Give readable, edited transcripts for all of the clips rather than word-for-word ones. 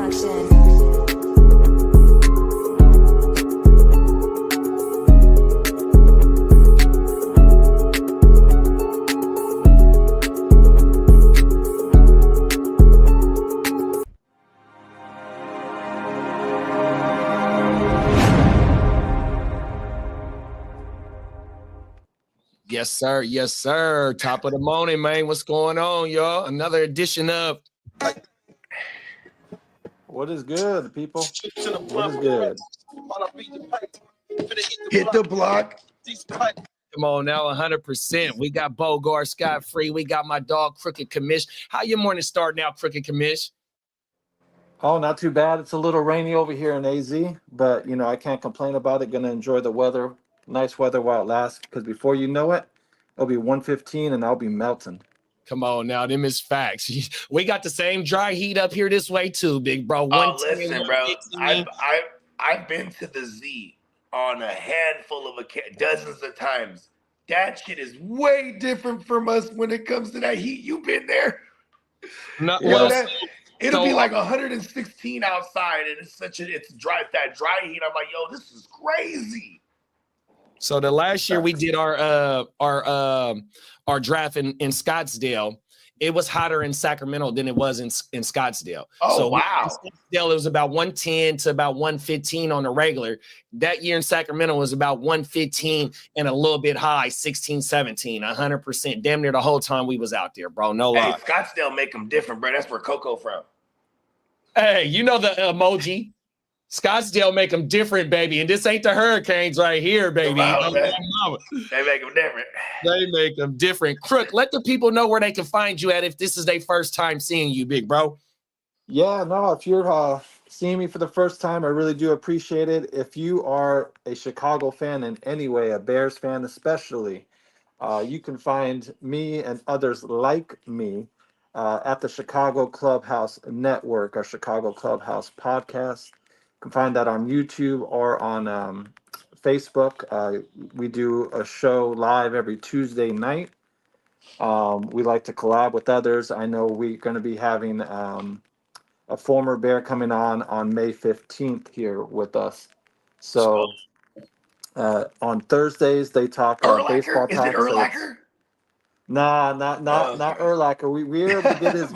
Production. Yes, sir. Yes, sir. Top of the morning, man. What's going on, y'all? Another edition of What is good, people? What is good? Hit the block. Come on now, 100%. We got Bogart Scott Free. We got my dog Crooked Commish. How your morning starting out, Crooked Commish? Oh, not too bad. It's a little rainy over here in AZ, but you know, I can't complain about it. Gonna enjoy the weather, nice weather while it lasts, because before you know it, it'll be 115 and I'll be melting. Come on now, them is facts. We got the same dry heat up here this way too, big bro. Oh, listen, bro. I've been to the Z on a handful of dozens of times. That shit is way different from us when it comes to that heat. You've been there. No, You well, know that, it'll be like 116 outside, and it's dry. That dry heat. I'm like, yo, this is crazy. So the last year we did our draft in Scottsdale. It was hotter in Sacramento than it was in Scottsdale. Oh, so wow. In Scottsdale, it was about 110 to about 115 on the regular. That year in Sacramento was about 115 and a little bit high, 16, 17, 100%. Damn near the whole time we was out there, bro. No lie. Hey, Scottsdale make them different, bro. That's where Coco from. Hey, you know the emoji. Scottsdale make them different, baby. And this ain't the Hurricanes right here, baby. Wow, they make them different. They make them different. Crook, let the people know where they can find you at if this is their first time seeing you, big bro. Yeah, no, if you're seeing me for the first time, I really do appreciate it. If you are a Chicago fan in any way, a Bears fan especially, you can find me and others like me at the Chicago Clubhouse Network, our Chicago Clubhouse podcast. You can find that on YouTube or on Facebook. We do a show live every Tuesday night. We like to collab with others. I know we're going to be having a former Bear coming on May 15th here with us. So on Thursdays they talk baseball talk. Is it Urlacher? Nah, not Urlacher. We were able to get his.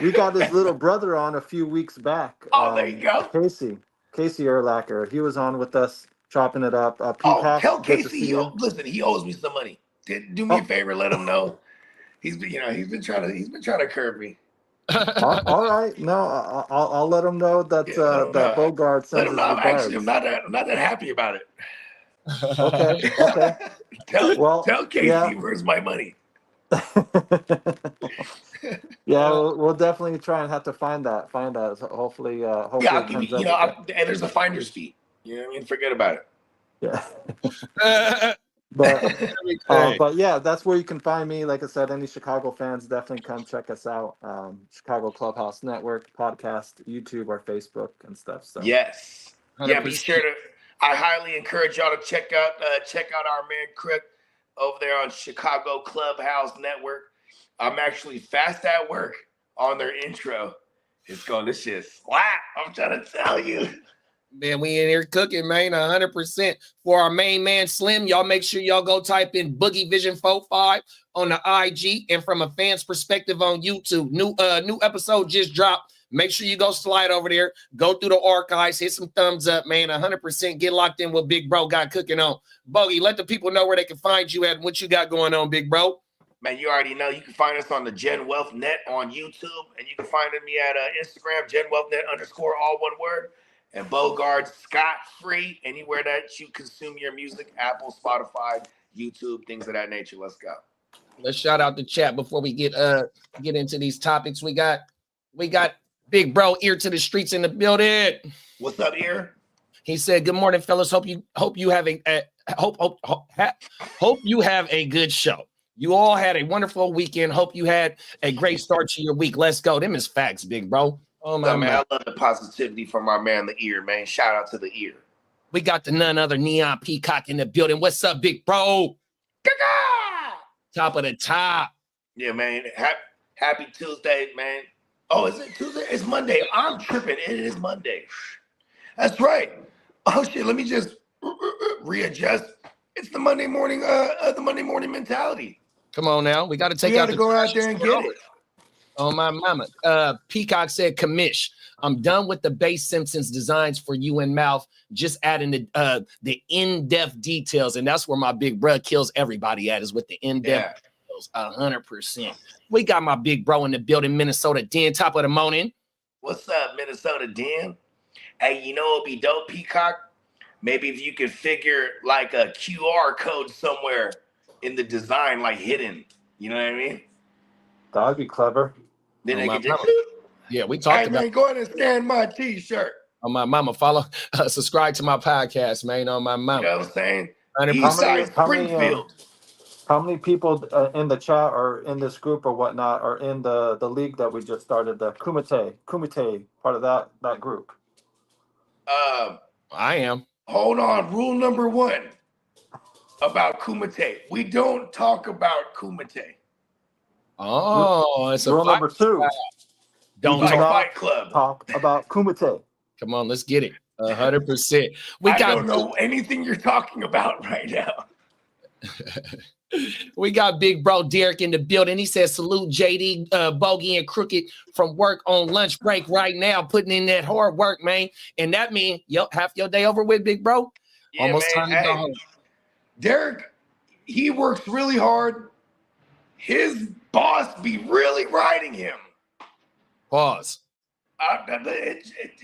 We got his little brother on a few weeks back. There you go. Casey Urlacher. He was on with us, chopping it up. Tell Casey. Listen, he owes me some money. Do me a favor. Let him know. He's been trying to curb me. All right. No, I'll let him know that that Bogart sends his regards. I'm not that happy about it. Okay. Tell Casey where's my money. Yeah, we'll definitely try and have to find that. So hopefully, I'll give you. And there's a finder's fee. You know what I mean? Forget about it. Yeah. But yeah, that's where you can find me. Like I said, any Chicago fans, definitely come check us out. Chicago Clubhouse Network, podcast, YouTube, or Facebook and stuff. So yes, 100%. Yeah, be sure to. I highly encourage y'all to check out our man Crook over there on Chicago Clubhouse Network. I'm actually fast at work on their intro. This shit slap. I'm trying to tell you. Man, we in here cooking, man, 100%. For our main man, Slim, y'all make sure y'all go type in Boogie Vision 45 on the IG. And from a fan's perspective on YouTube, new episode just dropped. Make sure you go slide over there, go through the archives, hit some thumbs up, man, 100%. Get locked in what Big Bro got cooking on. Bogey, let the people know where they can find you at and what you got going on, Big Bro. Man, you already know. You can find us on the Gen Wealth Net on YouTube. And you can find me at Instagram, Gen Wealth Net _ all one word. And Bogart Scott Free, anywhere that you consume your music, Apple, Spotify, YouTube, things of that nature. Let's go. Let's shout out the chat before we get into these topics. We got Big Bro Ear to the Streets in the building. What's up, Ear? He said, "Good morning, fellas. Hope you have a good show. You all had a wonderful weekend. Hope you had a great start to your week. Let's go." Them is facts, Big Bro. Oh my man, I love the positivity from our man, the Ear, man. Shout out to the Ear. We got the none other Neon Peacock in the building. What's up, Big Bro? Top of the top. Yeah, man. Happy Tuesday, man. Oh, is it Tuesday? It's Monday. I'm tripping. It is Monday. That's right. Oh shit. Let me just readjust. It's the Monday morning. The Monday morning mentality. Come on now. We got to We take got out to the go out trash there and get it. Oh my mama. Peacock said, commish. I'm done with the base Simpsons designs for you and Mouth. Just adding the in-depth details. And that's where my big bro kills everybody at, is with the in-depth details. 100%. We got my big bro in the building, Minnesota Den, top of the morning. What's up, Minnesota Den? Hey, you know it'd be dope, Peacock? Maybe if you could figure like a QR code somewhere in the design, like hidden. You know what I mean? That'd be clever. Then Oh, they my could just. mama. Yeah, we talked Hey, about man, go ahead and scan my T-shirt. on my mama. Follow, subscribe to my podcast, man. On my You mama. know what I'm saying? 100%. Eastside Springfield. How many people in the chat or in this group or whatnot are in the league that we just started, the Kumite part of that group? I am. Hold on. Rule number 1 about Kumite. We don't talk about Kumite. Oh, it's a Rule number 2. Don't do Like not Fight Club. talk about Kumite. Come on, let's get it. 100%. I don't know anything you're talking about right now. We got big bro Derek in the building. He says, salute JD, Bogey, and Crooked from work on lunch break right now, putting in that hard work, man. And that means, half your day over with, big bro. Yeah, Almost man. time to go home. Derek, he works really hard. His boss be really riding him. Pause.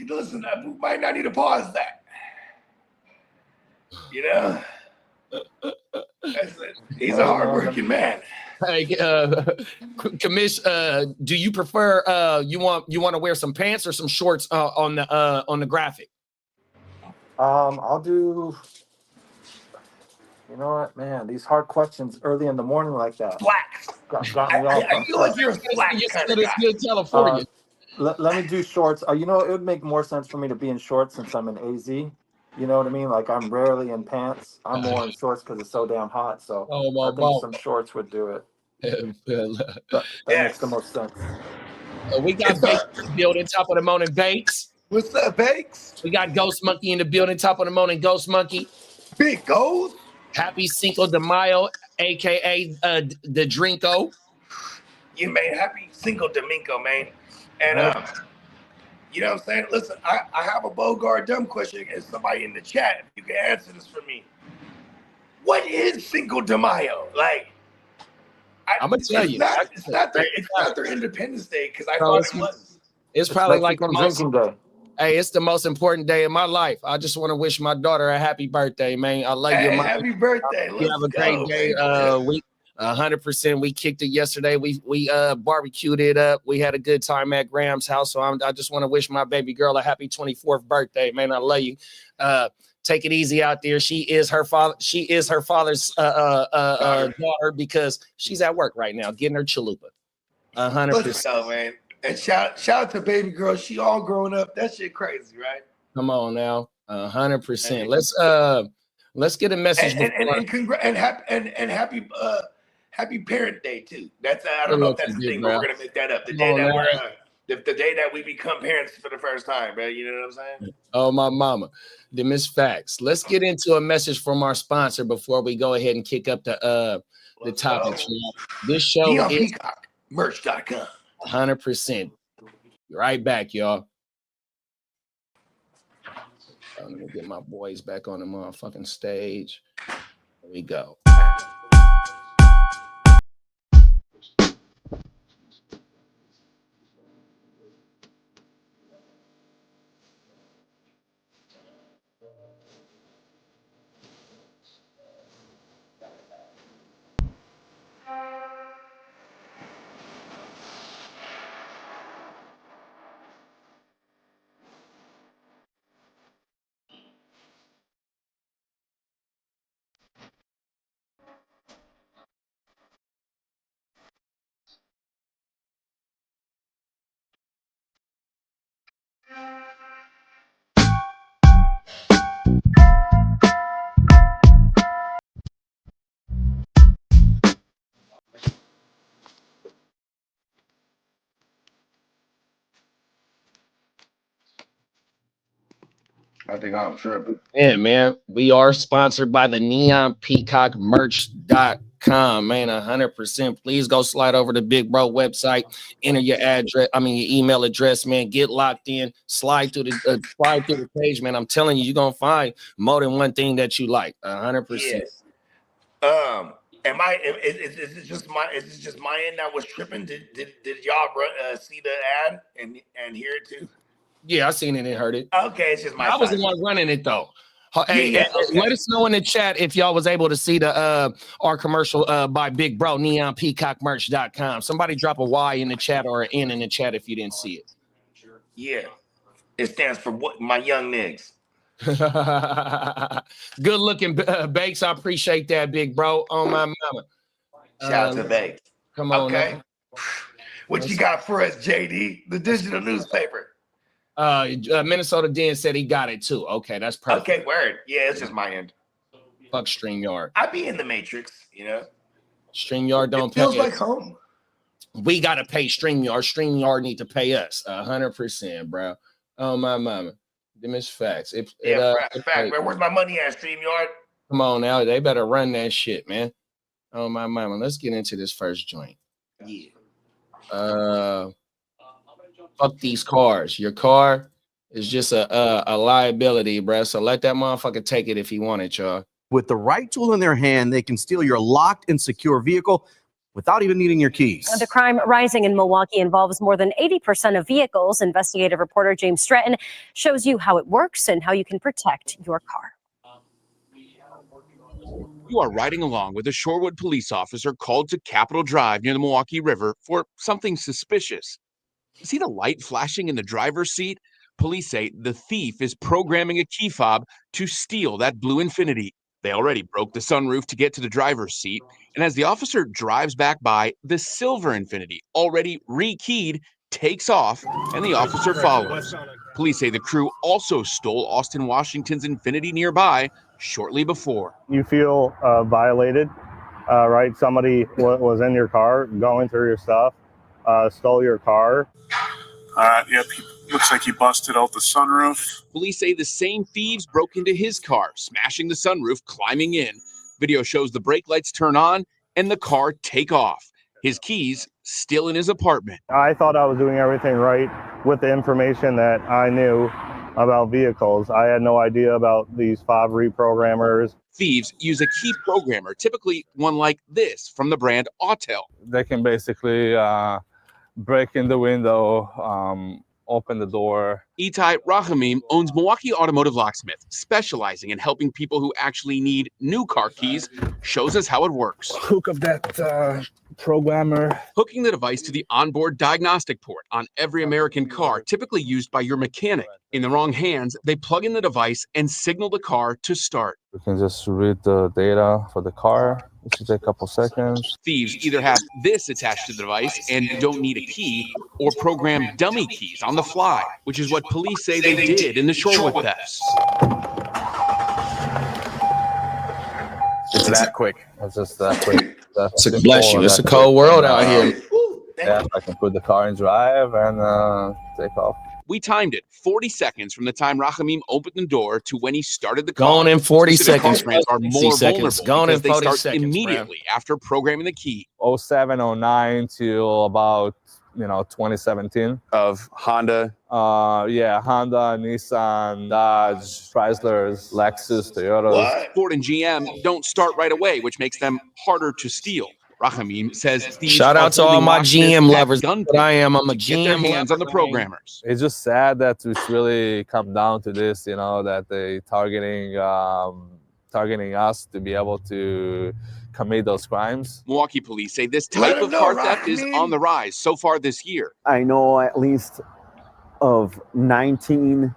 Listen, we might not need to pause that. You know? He's a hardworking man. Hey, Commish, do you prefer you want to wear some pants or some shorts on the graphic? I'll do. You know what, man? These hard questions early in the morning like that Slacks. got me off. I feel like you're a slack kind of guy. Good California. Let me do shorts. You know, it would make more sense for me to be in shorts since I'm in AZ. You know what I mean? Like, I'm rarely in pants. I'm more in shorts because it's so damn hot. So I think some shorts would do it. That makes the most sense. We got Bakes in the building, top of the morning, Bakes. What's up, Bakes? We got Ghost Monkey in the building, top of the morning, Ghost Monkey. Big Ghost. Happy Cinco de Mayo, aka the Drinko. You man, happy Cinco Domingo, man. And you know what I'm saying? Listen, I have a Bogart dumb question and somebody in the chat. If you can answer this for me. What is Cinco de Mayo? Like, I'm gonna tell you. It's not their Independence Day because I thought it was. It's probably like Mexican drinking day. Hey, it's the most important day in my life. I just want to wish my daughter a happy birthday, man. I love you. Happy birthday. You have a great day. We 100%. We kicked it yesterday. We barbecued it up. We had a good time at Graham's house. So I just want to wish my baby girl a happy 24th birthday, man. I love you. Take it easy out there. She is her father's daughter because she's at work right now getting her chalupa. 100%. Let's go, man. And shout out to baby girl. She all grown up. That shit crazy, right? Come on now. 100%. Let's get a message. Happy Parent Day too. That's I don't know if that's the thing, but we're gonna make that up. The day that the day that we become parents for the first time, man. You know what I'm saying? Oh, my mama. The Miss Facts. Let's get into a message from our sponsor before we go ahead and kick up the topics. This show is merch.com. 100%. Right back, y'all. Let me get my boys back on the motherfucking stage. Here we go. I think I'm tripping. Yeah, man. We are sponsored by the neonpeacockmerch.com, man. 100%. Please go slide over to Big Bro website, enter your address, your email address, man. Get locked in, slide through the page, man. I'm telling you, you're gonna find more than one thing that you like. 100%. Yes. Am I? Is it just my? Is it just my end that was tripping? Did y'all see the ad and hear it too? Yeah, I seen it and heard it. Okay, it's just my. I was the one running it though. Hey, Yeah, okay. let us know in the chat if y'all was able to see the our commercial by Big Bro, neonpeacockmerch.com. Somebody drop a Y in the chat or an N in the chat if you didn't see it. Yeah, it stands for what? My young niggas. Good looking Bakes. I appreciate that, Big Bro. Oh my mama. Shout out to Bakes. Come on. Okay. Now. What you got for us, JD? The digital newspaper. Minnesota Den said he got it too. Okay, that's perfect. Okay, word. Yeah, it's just my end. Fuck StreamYard. I be in the Matrix, you know. StreamYard don't Feels pay like us. home. We gotta pay StreamYard. StreamYard need to pay us 100%, bro. Oh my mama. Them is facts. Fact, man. Where's my money at, StreamYard? Come on now, they better run that shit, man. Oh my mama. Let's get into this first joint. Yeah. Fuck these cars. Your car is just a liability, bro. So let that motherfucker take it if he wanted, y'all. With the right tool in their hand, they can steal your locked and secure vehicle without even needing your keys. The crime rising in Milwaukee involves more than 80% of vehicles. Investigative reporter James Stratton shows you how it works and how you can protect your car. You are riding along with a Shorewood police officer called to Capitol Drive near the Milwaukee River for something suspicious. See the light flashing in the driver's seat? Police say the thief is programming a key fob to steal that blue Infiniti. They already broke the sunroof to get to the driver's seat, and as the officer drives back by, the silver Infiniti, already rekeyed, takes off, and the officer follows. Police say the crew also stole Austin Washington's Infiniti nearby shortly before. You feel violated, right? Somebody was in your car, going through your stuff, stole your car. Yep, looks like he busted out the sunroof. Police say the same thieves broke into his car, smashing the sunroof, climbing in. Video shows the brake lights turn on and the car take off. His keys still in his apartment. I thought I was doing everything right with the information that I knew about vehicles. I had no idea about these fob reprogrammers. Thieves use a key programmer, typically one like this from the brand Autel. They can basically break in the window, open the door. Itai Rahamim owns Milwaukee Automotive Locksmith, specializing in helping people who actually need new car keys. Shows us how it works. Hook up that programmer. Hooking the device to the onboard diagnostic port on every American car, typically used by your mechanic. In the wrong hands, they plug in the device and signal the car to start. We can just read the data for the car. It should take a couple seconds. Thieves either have this attached to the device and don't need a key, or program dummy keys on the fly, which is what police say they did in the Shorewood thefts. It's that quick. It's just that quick. Bless you. It's a cold world out here. Yeah, I can put the car in drive and take off. We timed it 40 seconds from the time Rahamim opened the door to when he started the car. Gone in 40 Specific seconds. car brands are more vulnerable Gone in because they 40 start seconds, immediately after programming the key. 07, 09 till about 2017. Of Honda. Honda, Nissan, Dodge, Chrysler, Lexus, Toyota. What? Ford and GM don't start right away, which makes them harder to steal. Rahamim says thieves Shout out to all my GM lovers. Gun But I am. I'm a get their GM hands on the programmers. It's just sad that it's really come down to this, that they targeting us to be able to commit those crimes. Milwaukee police say this Let type them of know, car theft is Rahamim. on the rise so far this year. I know at least of 19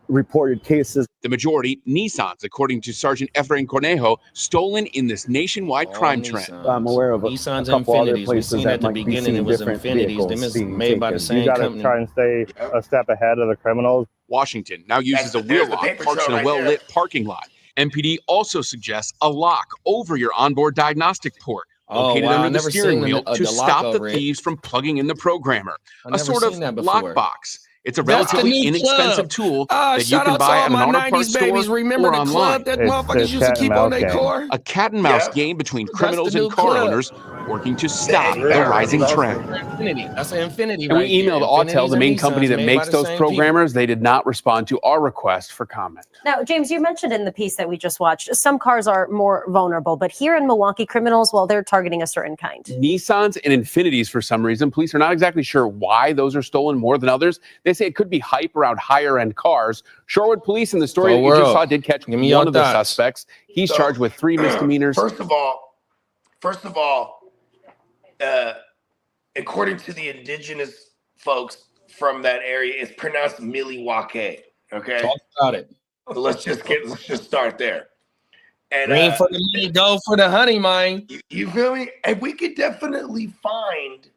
reported cases. The majority, Nissans, according to Sergeant Efrain Cornejo, stolen in this nationwide crime trend. I'm aware of a Nissans couple other Infinities. We places seen that at the might be beginning seeing it was different Infinities. Them vehicles is being made by the taken. same You got to company. try and stay a step ahead of the criminals. Washington now uses a There's wheel the lock paper parked trail in a right well-lit there. parking lot. MPD also suggests a lock over your onboard diagnostic port, Oh, located wow. I under the never steering seen wheel the to lock stop the over it. thieves from plugging in the programmer. I A never sort of seen that before. lockbox. It's a That's the relatively new inexpensive club. tool that you Shout can out to buy all at an my auto 90s parts store babies. Remember or the online. club that It's motherfuckers used to cat and keep on mouse their game. car? A cat and mouse Yep. game between That's criminals the new and car club. owners working to stop Eddie the Barrett. rising That's trend. Infinity. That's an Infinity. And right we emailed there. Autel, Infinities the and main company Nissans that made makes by the those same people. programmers. They did not respond to our request for comment. Now, James, you mentioned in the piece that we just watched, some cars are more vulnerable, but here in Milwaukee, criminals, well, they're targeting a certain kind. Nissans and Infinities, for some reason, police are not exactly sure why those are stolen more than others. They say it could be hype around higher end cars. Shorewood police in the story that you just saw did catch Give me one your of the thoughts. suspects. He's So, charged with 3 misdemeanors. First of all, according to the indigenous folks from that area, it's pronounced Milwaukee. Okay, Talk about it. so let's just start there. And Green for the money, gold for the honey, mine. you feel me? And we could definitely find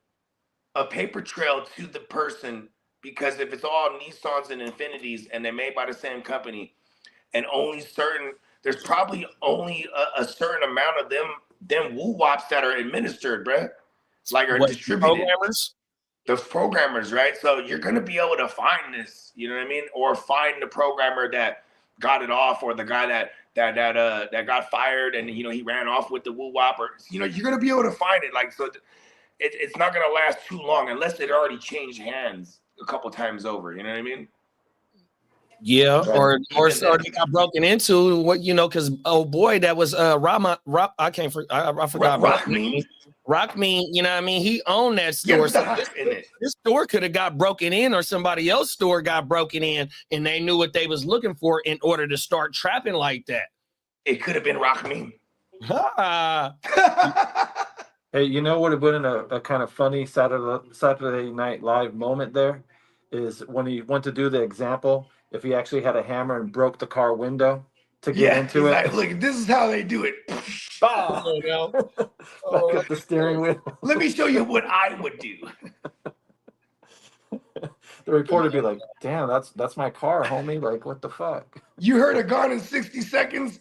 a paper trail to the person, because if it's all Nissans and Infinities and they're made by the same company, and there's probably only a certain amount of them woo-wops that are administered, bruh. Like are distributed. Programmers? Those programmers, right? So you're gonna be able to find this, you know what I mean? Or find the programmer that got it off, or the guy that got fired and he ran off with the woo-wop, or you're gonna be able to find it. Like, so it's not gonna last too long unless it already changed hands a couple times over, you know what I mean? Yeah, or they got broken into. What because boy, that was I forgot. Rock Mean, you know what I mean? He owned that store. So this store could have got broken in, or somebody else's store got broken in, and they knew what they was looking for in order to start trapping like that. It could have been Rock Mean. Hey, you know what would have been a kind of funny Saturday Night Live moment there is when he went to do the example, if he actually had a hammer and broke the car window to get into it. Like, look, this is how they do it. Back at the steering wheel. Let me show you what I would do. The reporter would be like, damn, that's my car, homie. Like, what the fuck? You heard of Gone in 60 Seconds?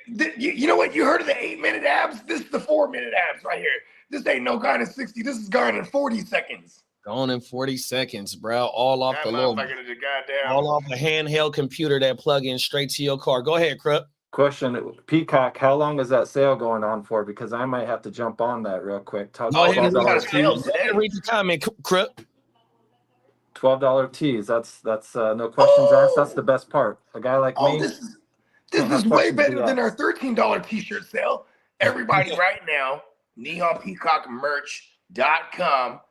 You know what? You heard of the 8-minute abs? This is the 4-minute abs right here. This ain't no Gone in 60. This is Gone in 40 seconds. Gone in 40 seconds, bro. All off That the little, motherfucker did goddamn. all off a handheld computer that plug in straight to your car. Go ahead, Krupp. Question, Peacock, how long is that sale going on for? Because I might have to jump on that real quick. Go ahead and $12 read the comment, Krupp. $12 tees. That's no questions asked. That's the best part. A guy like me. This is way better than our $13 t-shirt sale. Everybody right now, neonpeacockmerch.com.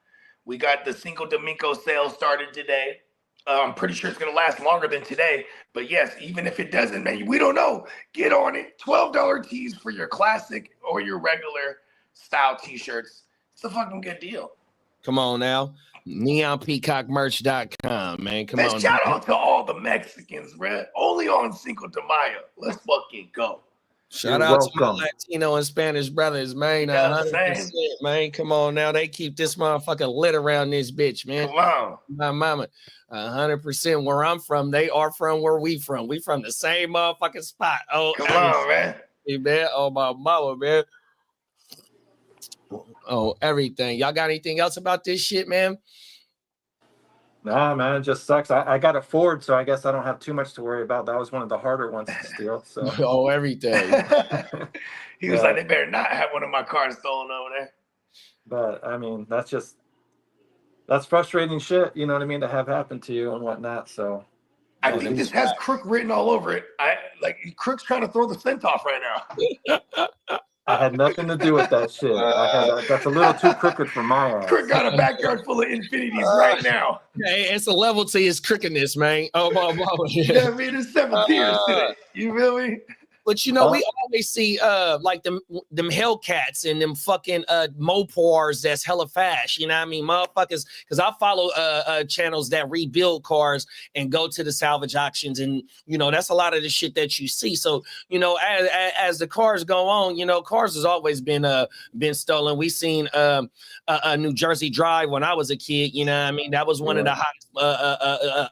We got the Cinco de Mayo sale started today. I'm pretty sure it's going to last longer than today. But yes, even if it doesn't, man, we don't know. Get on it. $12 tees for your classic or your regular style t-shirts. It's a fucking good deal. Come on now. Neonpeacockmerch.com, man. Come on. Shout out to all the Mexicans, man. Only on Cinco de Mayo. Let's fucking go. Shout out to my Latino and Spanish brothers, man. 100%, man. Come on now. They keep this motherfucker lit around this bitch, man. Come on. My mama. 100% where I'm from. They are from where we from. We from the same motherfucking spot. Oh, come on, man. Man. Oh, my mama, man. Oh, everything. Y'all got anything else about this shit, man? Nah, man, it just sucks. I got a Ford, so I guess I don't have too much to worry about. That was one of the harder ones to steal. So oh, everything. He was like, they better not have one of my cars stolen over there. But I mean, that's frustrating shit, you know what I mean, to have happen to you and whatnot. So I think this has Crook written all over it. Crook's trying to throw the scent off right now. I had nothing to do with that shit. That's a little too crooked for my ass. Crook got a backyard full of Infinities right now. Hey, it's a level to his crookedness, man. Oh, my mama. Yeah, I mean, there's 7 tiers to it. You feel me? But we always see like them Hellcats and them fucking Mopars that's hella fast. You know what I mean? Motherfuckers, because I follow channels that rebuild cars and go to the salvage auctions, and that's a lot of the shit that you see. So as the cars go on, cars has always been stolen. We seen a New Jersey Drive when I was a kid. You know what I mean? That was one of the hottest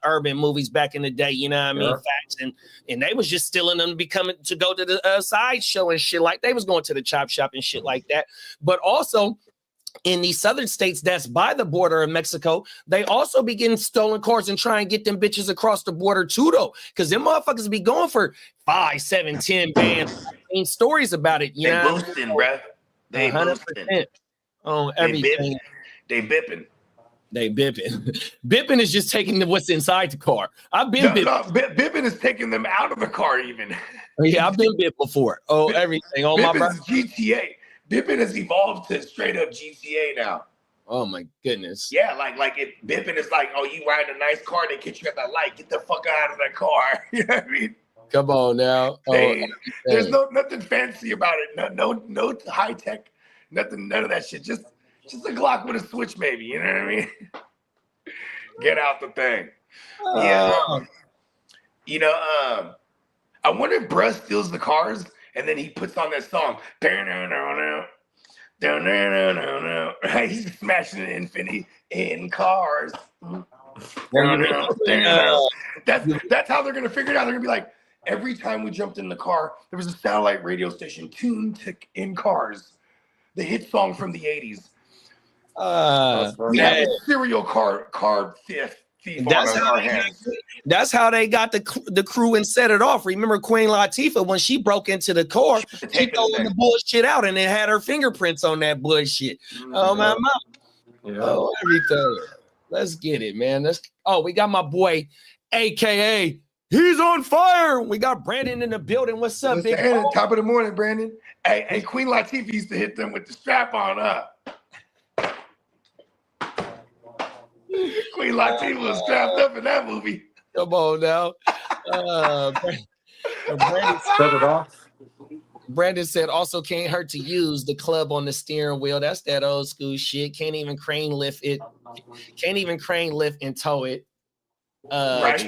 urban movies back in the day. You know what I mean? Facts, and they was just stealing them to go to the sideshow and shit, like they was going to the chop shop and shit like that. But also in these southern states that's by the border of Mexico, they also be getting stolen cars and try and get them bitches across the border too, though. Because them motherfuckers be going for 5, 7, 10 bands. Ain't stories about it. You They know, boosting, bruh. They 100% boosting. on everything. They bipping. They bipping. Bipping is just taking what's inside the car. I've been bipping. No, bipping is taking them out of the car even. Yeah, I've been bipped before. Oh, everything. Oh, my Bippin's GTA. Bipping has evolved to straight up GTA now. Oh my goodness. Yeah, like it. Bipping is like, oh, you ride a nice car, they get you at that light. Get the fuck out of that car. You know what I mean? Come on now. There's nothing fancy about it. No high tech. Nothing. None of that shit. Just a Glock with a switch, maybe. You know what I mean? Get out the thing. Yeah. You know, I wonder if Bruh steals the cars and then he puts on that song. He's smashing an Infinity in cars. That's how they're gonna figure it out. They're gonna be like, every time we jumped in the car, there was a satellite radio station tuned to In Cars, the hit song from the 80s. We have a serial car thief on our hands. That's how they got the crew and set it off. Remember Queen Latifah, when she broke into the car, she throwing the bullshit out and it had her fingerprints on that bullshit. Oh my mom. Yeah. Oh, everything. Let's get it, man. We got my boy, AKA he's on fire. We got Brandon in the building. What's up, big boy? Top of the morning, Brandon. Hey, Queen Latifah used to hit them with the strap on up. Queen Latifah was strapped up in that movie. Come on now. Brandon said also can't hurt to use the club on the steering wheel. That's that old school shit. Can't even crane lift it. Can't even crane lift and tow it. Right.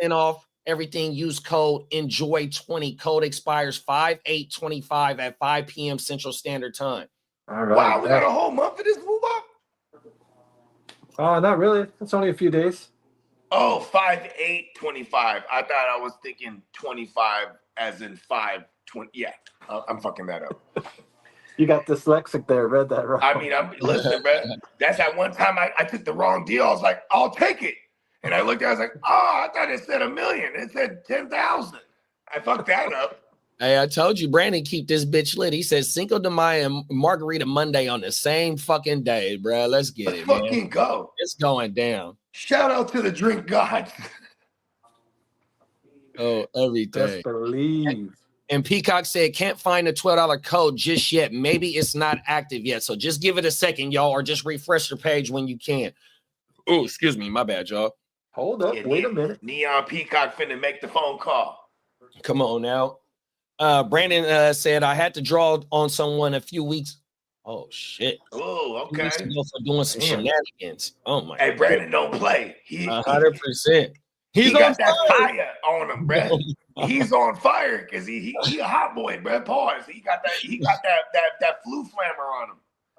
20% off everything. Use code ENJOY20. Code expires 5/8/25 at 5 p.m. Central Standard Time. All right. Wow, we got a whole month of this move up? Not really. It's only a few days. Oh, 5/8/25. I thought I was thinking 25 as in 5/20. Yeah, I'm fucking that up. You got dyslexic there. Read that wrong. I mean, listen, bro. That's that one time I took the wrong deal. I was like, I'll take it. And I looked at it, I was like, oh, I thought it said $1 million. It said 10,000. I fucked that up. Hey, I told you, Brandon, keep this bitch lit. He says Cinco de Mayo and Margarita Monday on the same fucking day, bro. Let's get it, man. Fucking go. It's going down. Shout out to the drink gods. Oh, everything. Just believe. And Peacock said, can't find the $12 code just yet. Maybe it's not active yet. So just give it a second, y'all, or just refresh your page when you can. Oh, excuse me. My bad, y'all. Hold up. Wait a minute. Neon Peacock finna make the phone call. Come on now. Brandon said, I had to draw on someone a few weeks. Oh, shit. Oh, okay. For doing some shenanigans. Oh, my God. Hey, Brandon don't play. 100%. He got that fire on him, bro. He's on fire because he a hot boy, bro. Pause. He got that flu flammer on him.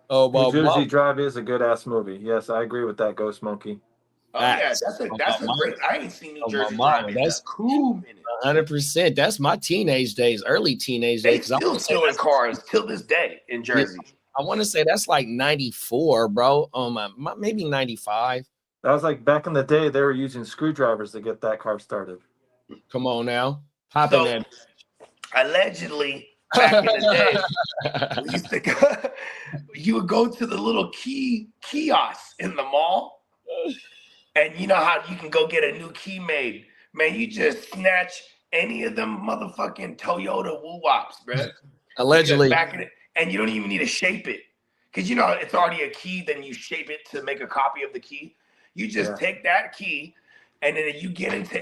Oh, well, New Jersey Drive is a good ass movie. Yes, I agree with that, Ghost Monkey. Oh yeah, that's a great. I ain't seen New Jersey Drive. That's cool. 100%. That's my teenage days, early teenage They days. still stealing cars till this day in Jersey. I want to say that's like 94, bro. Maybe 95. That was like back in the day. They were using screwdrivers to get that car started. Come on now, hop in there. Allegedly, back in the day, we used to go, you would go to the little kiosks in the mall, and you know how you can go get a new key made. Man, you just snatch any of them motherfucking Toyota woo-wops, bro. Allegedly. And you don't even need to shape it. Because, you know, it's already a key, then you shape it to make a copy of the key. You just take that key, and then you get into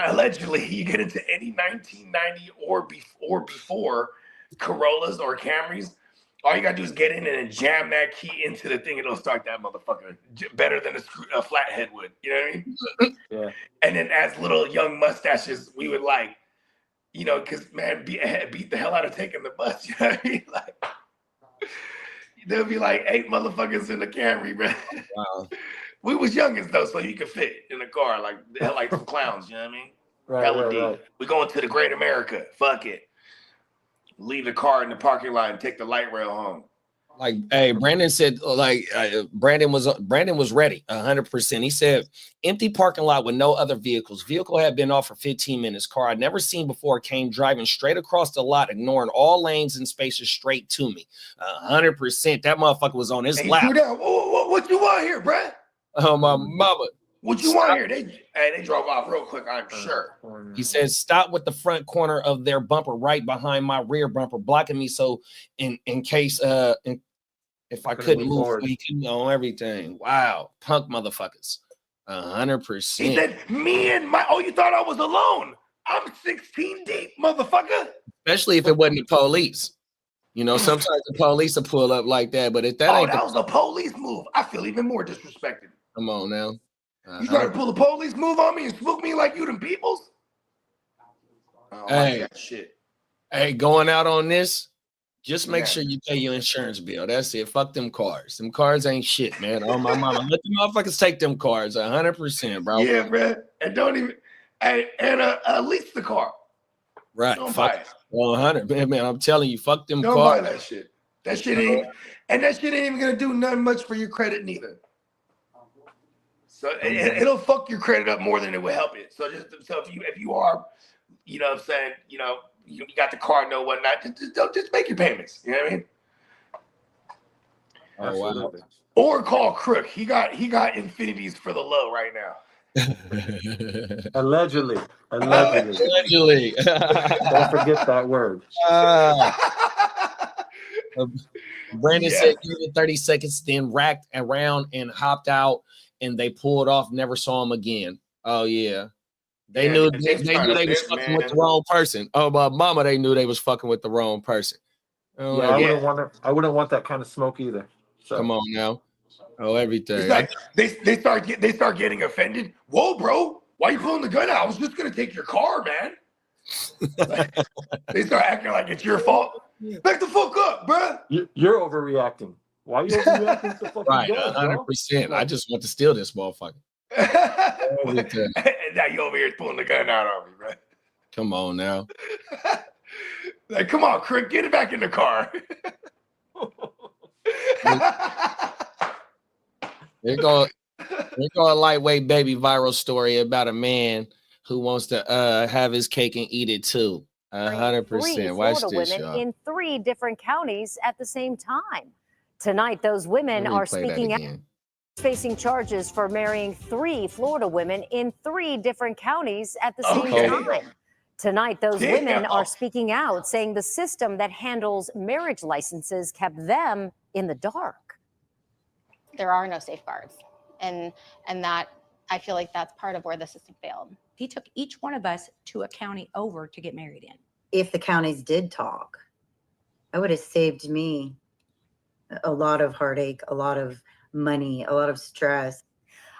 allegedly, you get into any 1990 or before Corollas or Camrys. All you got to do is get in and jam that key into the thing. It'll start that motherfucker better than a flathead would. You know what I mean? Yeah. And then as little young mustaches, we would like, you know, because, man, beat the hell out of taking the bus. You know what I mean? Like, there'll be like 8 motherfuckers in the Camry, bro. Wow. We was youngins, though, so you could fit in a car like some clowns. You know what I mean? Right. We going to the Great America. Fuck it. Leave the car in the parking lot and take the light rail home. Like, hey, Brandon said, Brandon was ready 100%. He said, empty parking lot with no other vehicles. Vehicle had been off for 15 minutes. Car I'd never seen before came driving straight across the lot, ignoring all lanes and spaces straight to me. 100%. That motherfucker was on his Hey, lap. what you want here, bruh? Oh, my mama. What you want here? They drove off real quick, I'm sure. He says, stop with the front corner of their bumper right behind my rear bumper, blocking me. So in case if I couldn't move, he couldn't on everything. Wow, punk motherfuckers. 100%. He said, me and my, you thought I was alone. I'm 16 deep, motherfucker. Especially if it wasn't the police. You know, sometimes the police will pull up like that, but if that ain't that was a police move, I feel even more disrespected. Come on now. You trying to pull a police move on me and spook me like you them peoples? Oh, hey, shit. Hey, going out on this, just make sure you pay your insurance bill. That's it. Fuck them cars. Them cars ain't shit, man. Oh, my mama. Let the motherfuckers take them cars 100%, bro. Yeah, bro. And don't even, lease the car. Right. Don't fuck buy it. 100. Man, I'm telling you, fuck them Don't cars. buy that shit. That shit ain't even going to do nothing much for your credit neither. So it'll fuck your credit up more than it will help it. So if you are, you know what I'm saying, you got the car, no whatnot, just make your payments. You know what I mean? Oh, wow. Or call Crook. He got Infinities for the low right now. Allegedly. Allegedly. Don't forget that word. Brandon said give it 30 seconds, then racked around and hopped out, and they pulled off, never saw him again. Oh, yeah. They knew they was fucking with the wrong person. Oh, my mama, they knew they was fucking with the wrong person. Oh, yeah, I wouldn't want that kind of smoke either. So. Come on now. Oh, everything. It's like they start getting offended. Whoa, bro, why you pulling the gun out? I was just gonna take your car, man. They start acting like it's your fault. Back the fuck up, bro. You're overreacting. Why are you overreacting to fucking right, gun, 100%. I just want to steal this motherfucker. Now you over here pulling the gun out on me, bro. Come on now. Like, come on, Crick, get it back in the car. Here go a lightweight baby viral story about a man who wants to have his cake and eat it too. 100%. Watch this, women y'all. in 3 different counties at the same time. Tonight, those women are speaking out, facing charges for marrying 3 Florida women in 3 different counties at the same time. Tonight, those women are speaking out, saying the system that handles marriage licenses kept them in the dark. There are no safeguards, and that I feel like that's part of where the system failed. He took each one of us to a county over to get married in. If the counties did talk, it would have saved me a lot of heartache, a lot of money, a lot of stress.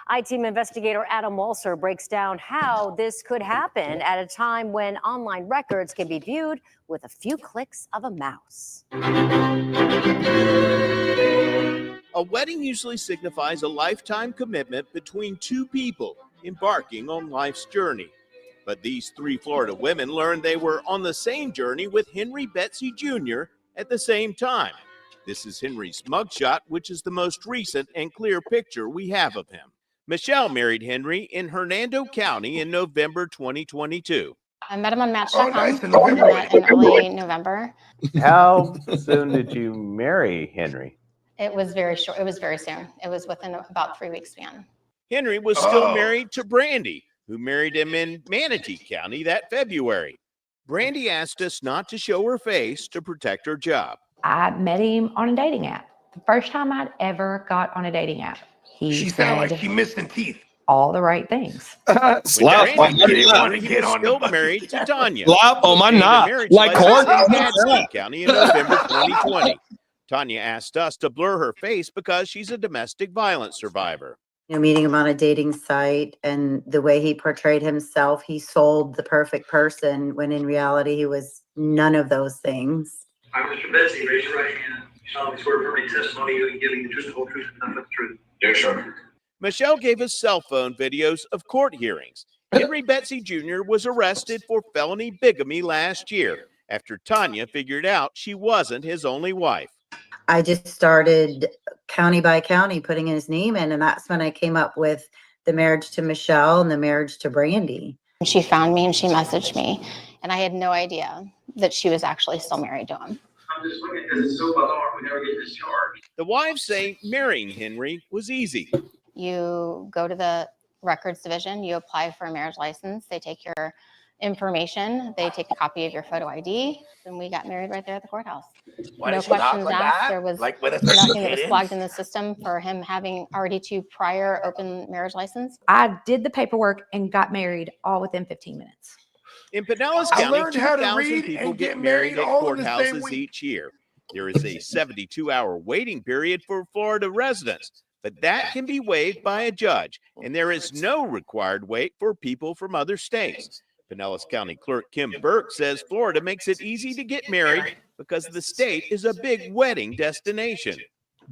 I-Team investigator Adam Walser breaks down how this could happen at a time when online records can be viewed with a few clicks of a mouse. A wedding usually signifies a lifetime commitment between 2 people embarking on life's journey. But these 3 Florida women learned they were on the same journey with Henry Betsy Jr. at the same time. This is Henry's mugshot, which is the most recent and clear picture we have of him. Michelle married Henry in Hernando County in November 2022. I met him on Match.com in early November. How soon did you marry Henry? It was very short. It was very soon. It was within about 3 weeks span. Henry was still married to Brandy, who married him in Manatee County that February. Brandy asked us not to show her face to protect her job. I met him on a dating app. The first time I'd ever got on a dating app. She sounded like she missing teeth. All the right things. Slap on my he was still married to Tanya. Slap on my knot. Like court. County in November 2020. Tanya asked us to blur her face because she's a domestic violence survivor. You know, meeting him on a dating site and the way he portrayed himself, he sold the perfect person when in reality he was none of those things. I, Mr. Betsy, raise your right hand. You solemnly swear to affirm any testimony you are giving the truth, the whole truth, and nothing but the truth. Yes, sir. Michelle gave us cell phone videos of court hearings. Henry Betsy Jr. was arrested for felony bigamy last year after Tanya figured out she wasn't his only wife. I just started county by county putting his name in, and that's when I came up with the marriage to Michelle and the marriage to Brandy. She found me and she messaged me, and I had no idea that she was actually still married to him. I'm just looking because it's so bizarre. We never get discharged. The wives say marrying Henry was easy. You go to the records division, you apply for a marriage license, they take your information, they take a copy of your photo ID, and we got married right there at the courthouse. Why No did she knock questions like asked. that? There was Like with a nothing that was certificate? flagged in the system for him having already 2 prior open marriage license. I did the paperwork and got married all within 15 minutes. In Pinellas I County, learned how to 2,000 read people and get get married married at all in the same courthouses week. each year. There is a 72-hour waiting period for Florida residents, but that can be waived by a judge, and there is no required wait for people from other states. Pinellas County Clerk Kim Burke says Florida makes it easy to get married because the state is a big wedding destination.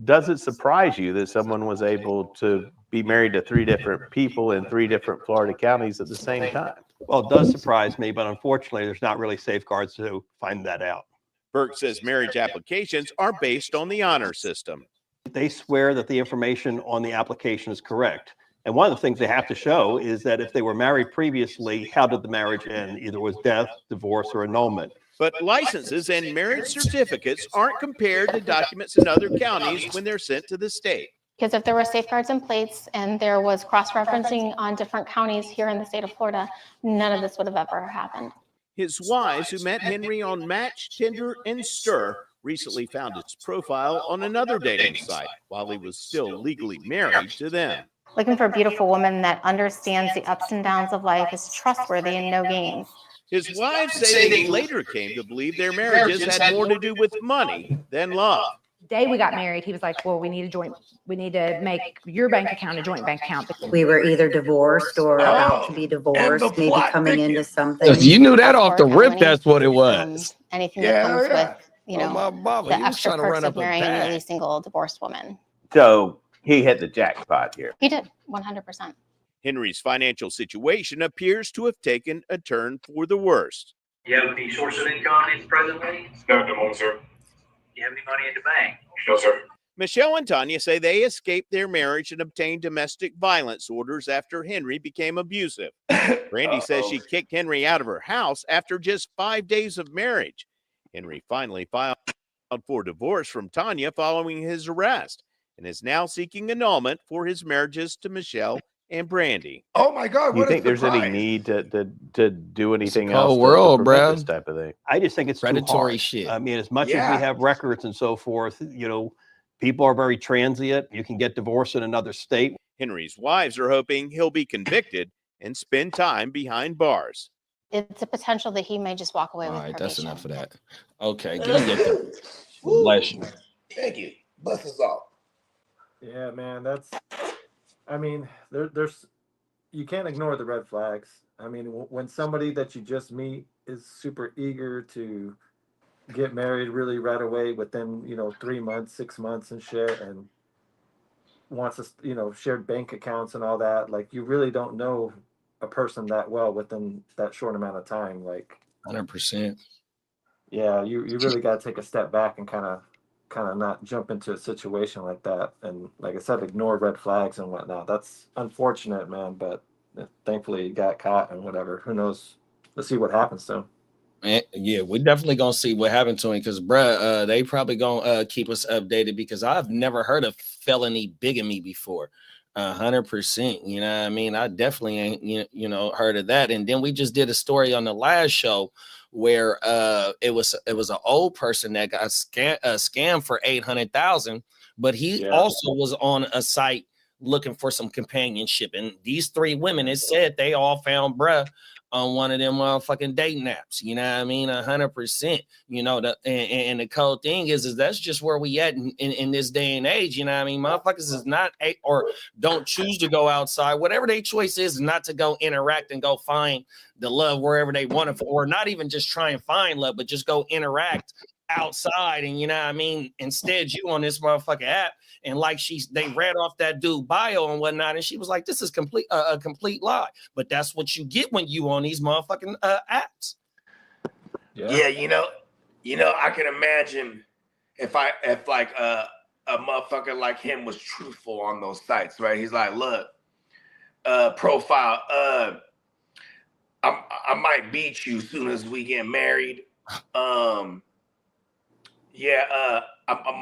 Does it surprise you that someone was able to be married to 3 different people in 3 different Florida counties at the same time? Well, it does surprise me, but unfortunately, there's not really safeguards to find that out. Burke says marriage applications are based on the honor system. They swear that the information on the application is correct. And one of the things they have to show is that if they were married previously, how did the marriage end? Either was death, divorce, or annulment. But licenses and marriage certificates aren't compared to documents in other counties when they're sent to the state. Because if there were safeguards in place and there was cross-referencing on different counties here in the state of Florida, none of this would have ever happened. His wives, who met Henry on Match, Tinder, and Stir, recently found his profile on another dating site while he was still legally married to them. Looking for a beautiful woman that understands the ups and downs of life, is trustworthy and no games. His wives say they later came to believe their marriages had more to do with money than love. The day we got married, he was like, well, we need to make your bank account a joint bank account. We were either divorced or about to be divorced, maybe coming into something. If you knew that off the rip, that's what it was. Anything that comes with, you Oh, know, my Baba, the he was extra trying to perks run of up a marrying bag. any single divorced woman. So he hit the jackpot here. He did, 100%. Henry's financial situation appears to have taken a turn for the worst. You have any source of income presently? No, at the moment, sir. Do you have any money in the bank? No, sir. Michelle and Tanya say they escaped their marriage and obtained domestic violence orders after Henry became abusive. Brandy says she kicked Henry out of her house after just 5 days of marriage. Henry finally filed for divorce from Tanya following his arrest and is now seeking annulment for his marriages to Michelle and Brandy. Oh my God! Do you What think is the there's any price? need to do anything the else whole to world, prevent bro. this type of thing? I just think it's too Predatory hard. shit. I mean, as much as Yeah. we have records and so forth, you know, people are very transient. You can get divorced in another state. Henry's wives are hoping he'll be convicted and spend time behind bars. It's a potential that he may just walk away All with right, that's probation. enough of that. Okay, give me that. Bless you. Thank you. Bust us off. Yeah, man, I mean, there's, you can't ignore the red flags. I mean, when somebody that you just meet is super eager to get married really right away within, 3 months, 6 months and shit, and wants us, shared bank accounts and all that, like, you really don't know a person that well within that short amount of time. Like, 100%. yeah, you really got to take a step back and kind of not jump into a situation like that. And like I said, ignore red flags and whatnot. That's unfortunate, man. But thankfully, he got caught and whatever. Who knows? Let's see what happens to him. Yeah, we're definitely gonna see what happened to him because, bruh, they probably gonna keep us updated because I've never heard of felony bigamy before. 100%. You know what I mean? I definitely ain't heard of that. And then we just did a story on the last show where it was an old person that got scammed for 800,000, but he also was on a site looking for some companionship. And these 3 women, it said they all found bruh on one of them motherfucking dating apps. You know what I mean? 100%. And the cold thing is that's just where we at in this day and age. You know what I mean? Motherfuckers is not or don't choose to go outside. Whatever their choice is not to go interact and go find the love wherever they want it, or not even just try and find love, but just go interact outside. And you know what I mean? Instead, you on this motherfucking app, and like they read off that dude bio and whatnot, and she was like, this is a complete lie. But that's what you get when you on these motherfucking apps. Yeah, I can imagine if like a motherfucker like him was truthful on those sites, right? He's like, look, profile, I might beat you as soon as we get married. I'm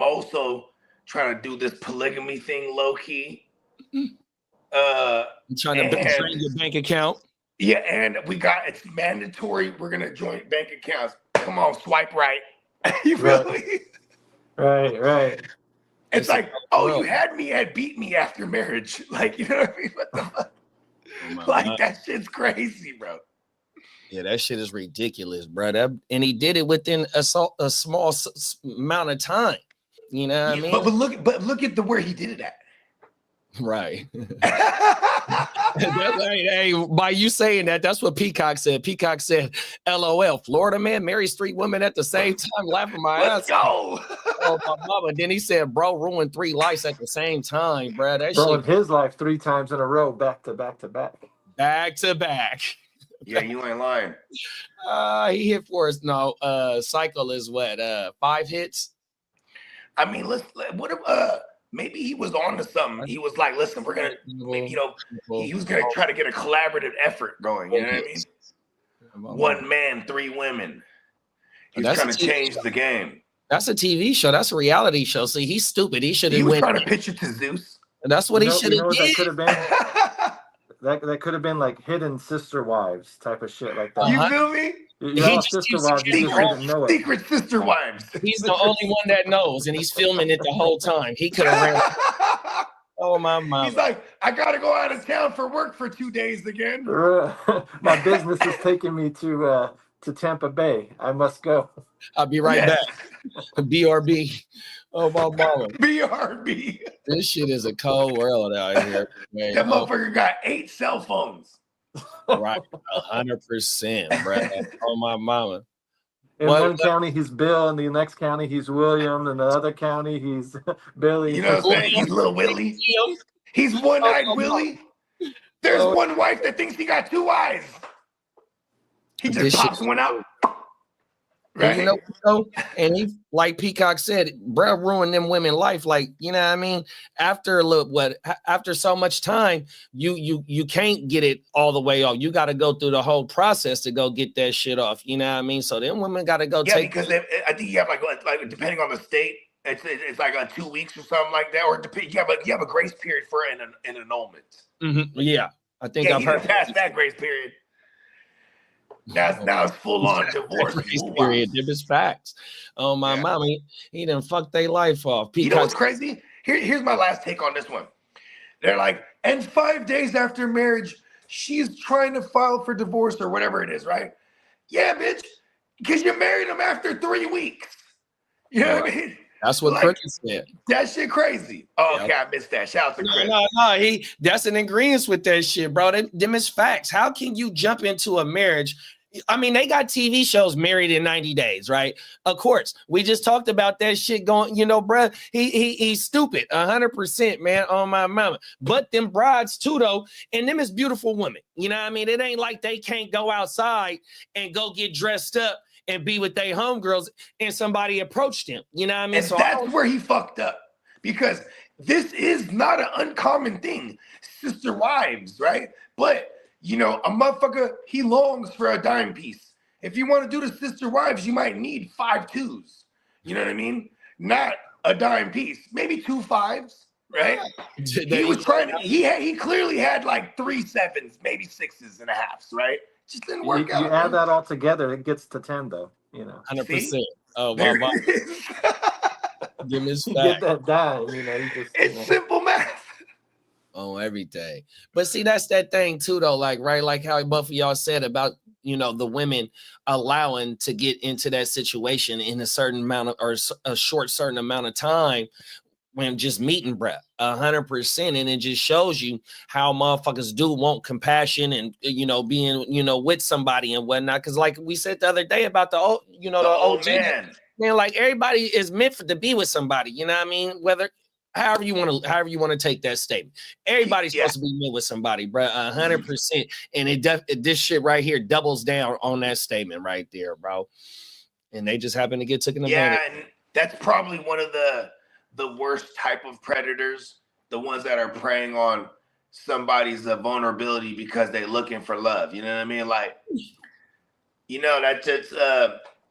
also trying to do this polygamy thing low key. I'm trying to drain your bank account. Yeah, and it's mandatory. We're gonna join bank accounts. Come on, swipe right. You feel me? Right. It's like, you had beat me after marriage. Like, you know what I mean? What the fuck? Like, that shit's crazy, bro. Yeah, that shit is ridiculous, bro. And he did it within a small amount of time. You know what I mean? But look at where he did it at. Right. Hey, by you saying that, that's what Peacock said. Peacock said, LOL, Florida man marries 3 women at the same time, laughing my ass. Let's go. Oh, my mama. Then he said, bro, ruined 3 lives at the same time, bro. That Ruined shit. his life 3 times in a row, back to back to back. Back to back. Yeah, you ain't lying. He hit for us. No, cycle is what? 5 hits? I mean, what if maybe he was on to something. He was like, listen, we're gonna maybe, he was gonna try to get a collaborative effort going, you know what I mean? 1 man, 3 women. He's trying to change the game. That's a TV show. That's a reality show. See, he's stupid. He should have went trying to pitch it to Zeus. That's what he should have did. That could have been. That could have been like hidden sister wives type of shit like that. You feel me? Sister wives, you just didn't know it. Secret sister wives. He's the only one that knows, and he's filming it the whole time. He could have ran. Oh my mama. He's like, I gotta go out of town for work for 2 days again. My business is taking me to Tampa Bay. I must go. I'll be right back. BRB. Oh my mama. BRB. This shit is a cold world out here. Man. That motherfucker got 8 cell phones. Right, 100%, bro. Oh my mama. In one county he's Bill, in the next county he's William, in the other county he's Billy. You know what I'm saying? He's little Willie. He's one-eyed Willie. There's one wife that thinks he got 2 eyes. He just pops one out. Right. You know, and he, like Peacock said, bro, ruined them women life. Like, you know what I mean? After after so much time, you can't get it all the way off. You got to go through the whole process to go get that shit off. You know what I mean? So them women got to go take. Yeah, because I think you have like depending on the state, it's like 2 weeks or something like that, or you have a grace period for an annulment. Mm-hmm. Yeah, I think I've heard past that grace period. Now it's full on divorce. Period. Them is facts. Oh my mama, he done fucked their life off. You know what's crazy? Here's my last take on this one. They're like, and 5 days after marriage, she's trying to file for divorce or whatever it is, right? Yeah, bitch, because you married him after 3 weeks. You know what I mean? That's what Cricket said. That shit crazy. Oh, okay, I missed that. Shout out to Chris. No, that's an agreement with that shit, bro. Them is facts. How can you jump into a marriage? I mean, they got TV shows Married in 90 Days, right? Of course, we just talked about that shit going, you know, bruh, he's stupid, 100%, man, on my mama. But them brides too, though, and them is beautiful women. You know what I mean? It ain't like they can't go outside and go get dressed up and be with their homegirls and somebody approached him. You know what I mean? And so that's where he fucked up, because this is not an uncommon thing. Sister wives, right? But you know, a motherfucker, he longs for a dime piece. If you want to do the sister wives, you might need 5 2s. You know what I mean? Not a dime piece. Maybe 2 5s, right? He was trying to, he clearly had like 3 7s, maybe 6s and a halves, right? Just didn't work out. You add that all together, it gets to 10 though, you know. 100%. Oh, my God. Give me you get that dime, you know. It's simple math. On everything. But see, that's that thing too, though, like, right, like how both of y'all said about, you know, the women allowing to get into that situation in a certain amount of, or a short certain amount of time when just meeting breath, 100%. And it just shows you how motherfuckers do want compassion and, you know, being, you know, with somebody and whatnot. Cause like we said the other day about the old, you know, the old man, like everybody is meant to be with somebody, you know what I mean? Whether however you want to take that statement. Everybody's supposed to be meant with somebody, bro. 100%. And this shit right here doubles down on that statement right there, bro. And they just happen to get taken advantage. Yeah, and that's probably one of the worst type of predators, the ones that are preying on somebody's vulnerability because they're looking for love. You know what I mean? Like, you know, that just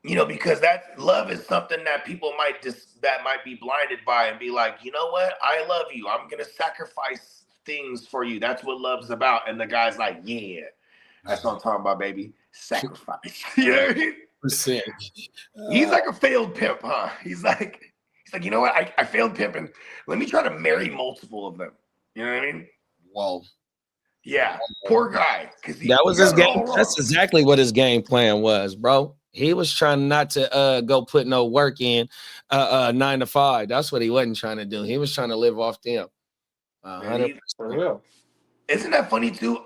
you know, because that love is something that people might be blinded by and be like, you know what? I love you. I'm gonna sacrifice things for you. That's what love's about. And the guy's like, yeah, that's what I'm talking about, baby. Sacrifice. You know what I mean? He's like a failed pimp, huh? He's like, you know what? I failed pimping. Let me try to marry multiple of them. You know what I mean? Whoa. Yeah, poor guy. That was his game. That's exactly what his game plan was, bro. He was trying not to go put no work in 9 to 5. That's what he wasn't trying to do. He was trying to live off them. 100%. For real. Isn't that funny too?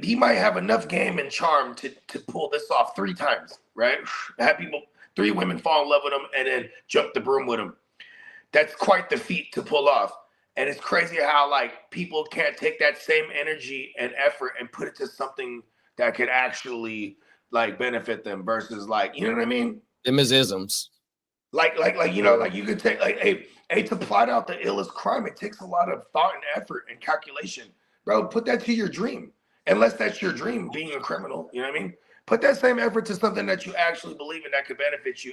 He might have enough game and charm to pull this off 3 times, right? Have 3 women fall in love with him and then jump the broom with him. That's quite the feat to pull off. And it's crazy how like people can't take that same energy and effort and put it to something that could actually like benefit them versus like, you know what I mean? Them is isms. Like, you know, like you could take like, hey, to plot out the illest crime, it takes a lot of thought and effort and calculation. Bro, put that to your dream. Unless that's your dream, being a criminal, you know what I mean? Put that same effort to something that you actually believe in that could benefit you.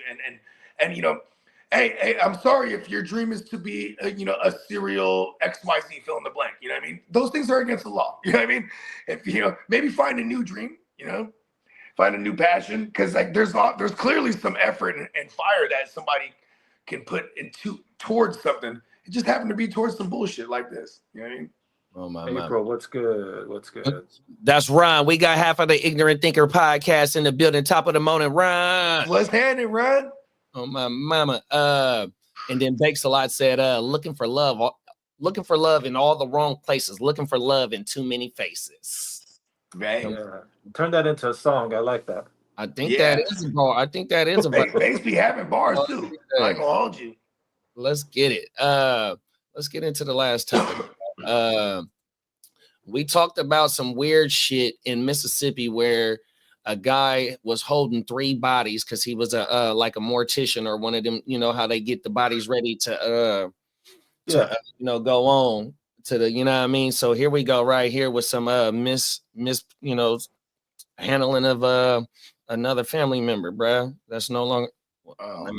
And you know, hey, I'm sorry if your dream is to be, you know, a serial XYZ fill in the blank. You know what I mean? Those things are against the law. You know what I mean? If you know, maybe find a new dream. You know, find a new passion because like there's clearly some effort and fire that somebody can put towards something. It just happened to be towards some bullshit like this. You know what I mean? Oh my April, what's good? What's good? That's Ron. We got half of the Ignorant Thinker podcast in the building. Top of the morning, Ron. What's happening, Ron? Oh my mama. And then Bakes a Lot said, looking for love in all the wrong places, looking for love in too many faces. Right. Yeah. Turn that into a song. I like that. I think that is a bar. I think that is a bar. Bakes be having bars too. I ain't gonna hold you. Let's get it. Let's get into the last topic. We talked about some weird shit in Mississippi where a guy was holding 3 bodies because he was like a mortician or one of them, you know, how they get the bodies ready to you know, go on to the, you know what I mean? So here we go right here with some miss, you know, handling of another family member, bruh. That's no longer. Let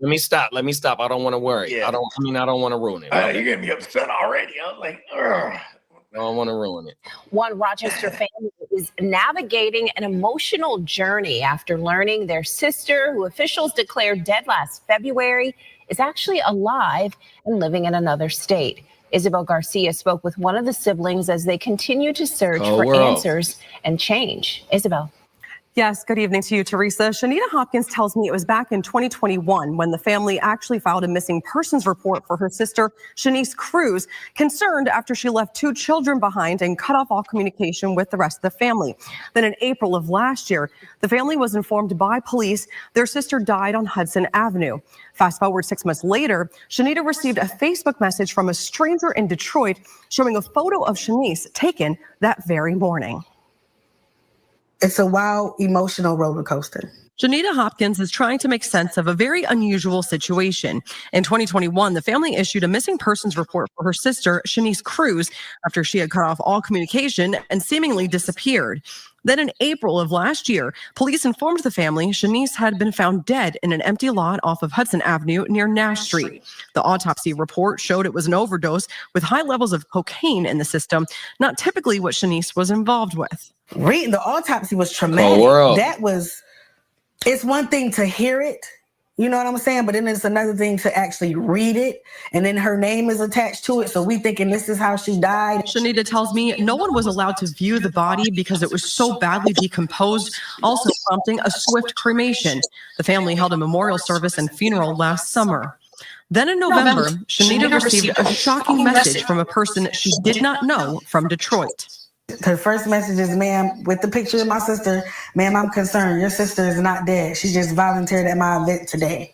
me stop. I don't want to worry. Yeah. I don't want to ruin it. You're gonna be upset already. I'm like, ugh. I don't want to ruin it. One Rochester family is navigating an emotional journey after learning their sister, who officials declared dead last February, is actually alive and living in another state. Isabel Garcia spoke with one of the siblings as they continue to search for answers and change. Isabel. Yes, good evening to you, Teresa. Shanita Hopkins tells me it was back in 2021 when the family actually filed a missing persons report for her sister, Shanice Cruz, concerned after she left 2 children behind and cut off all communication with the rest of the family. Then in April of last year, the family was informed by police their sister died on Hudson Avenue. Fast forward 6 months later, Shanita received a Facebook message from a stranger in Detroit showing a photo of Shanice taken that very morning. It's a wild, emotional roller coaster. Shanita Hopkins is trying to make sense of a very unusual situation. In 2021, the family issued a missing persons report for her sister, Shanice Cruz, after she had cut off all communication and seemingly disappeared. Then in April of last year, police informed the family Shanice had been found dead in an empty lot off of Hudson Avenue near Nash Street. The autopsy report showed it was an overdose with high levels of cocaine in the system, not typically what Shanice was involved with. Reading the autopsy was traumatic. It's one thing to hear it, you know what I'm saying? But then it's another thing to actually read it. And then her name is attached to it. So we thinking this is how she died. Shanita tells me no one was allowed to view the body because it was so badly decomposed, also prompting a swift cremation. The family held a memorial service and funeral last summer. Then in November, Shanita received a shocking message from a person she did not know from Detroit. Her first message is, ma'am, with the picture of my sister, ma'am, I'm concerned. Your sister is not dead. She just volunteered at my event today.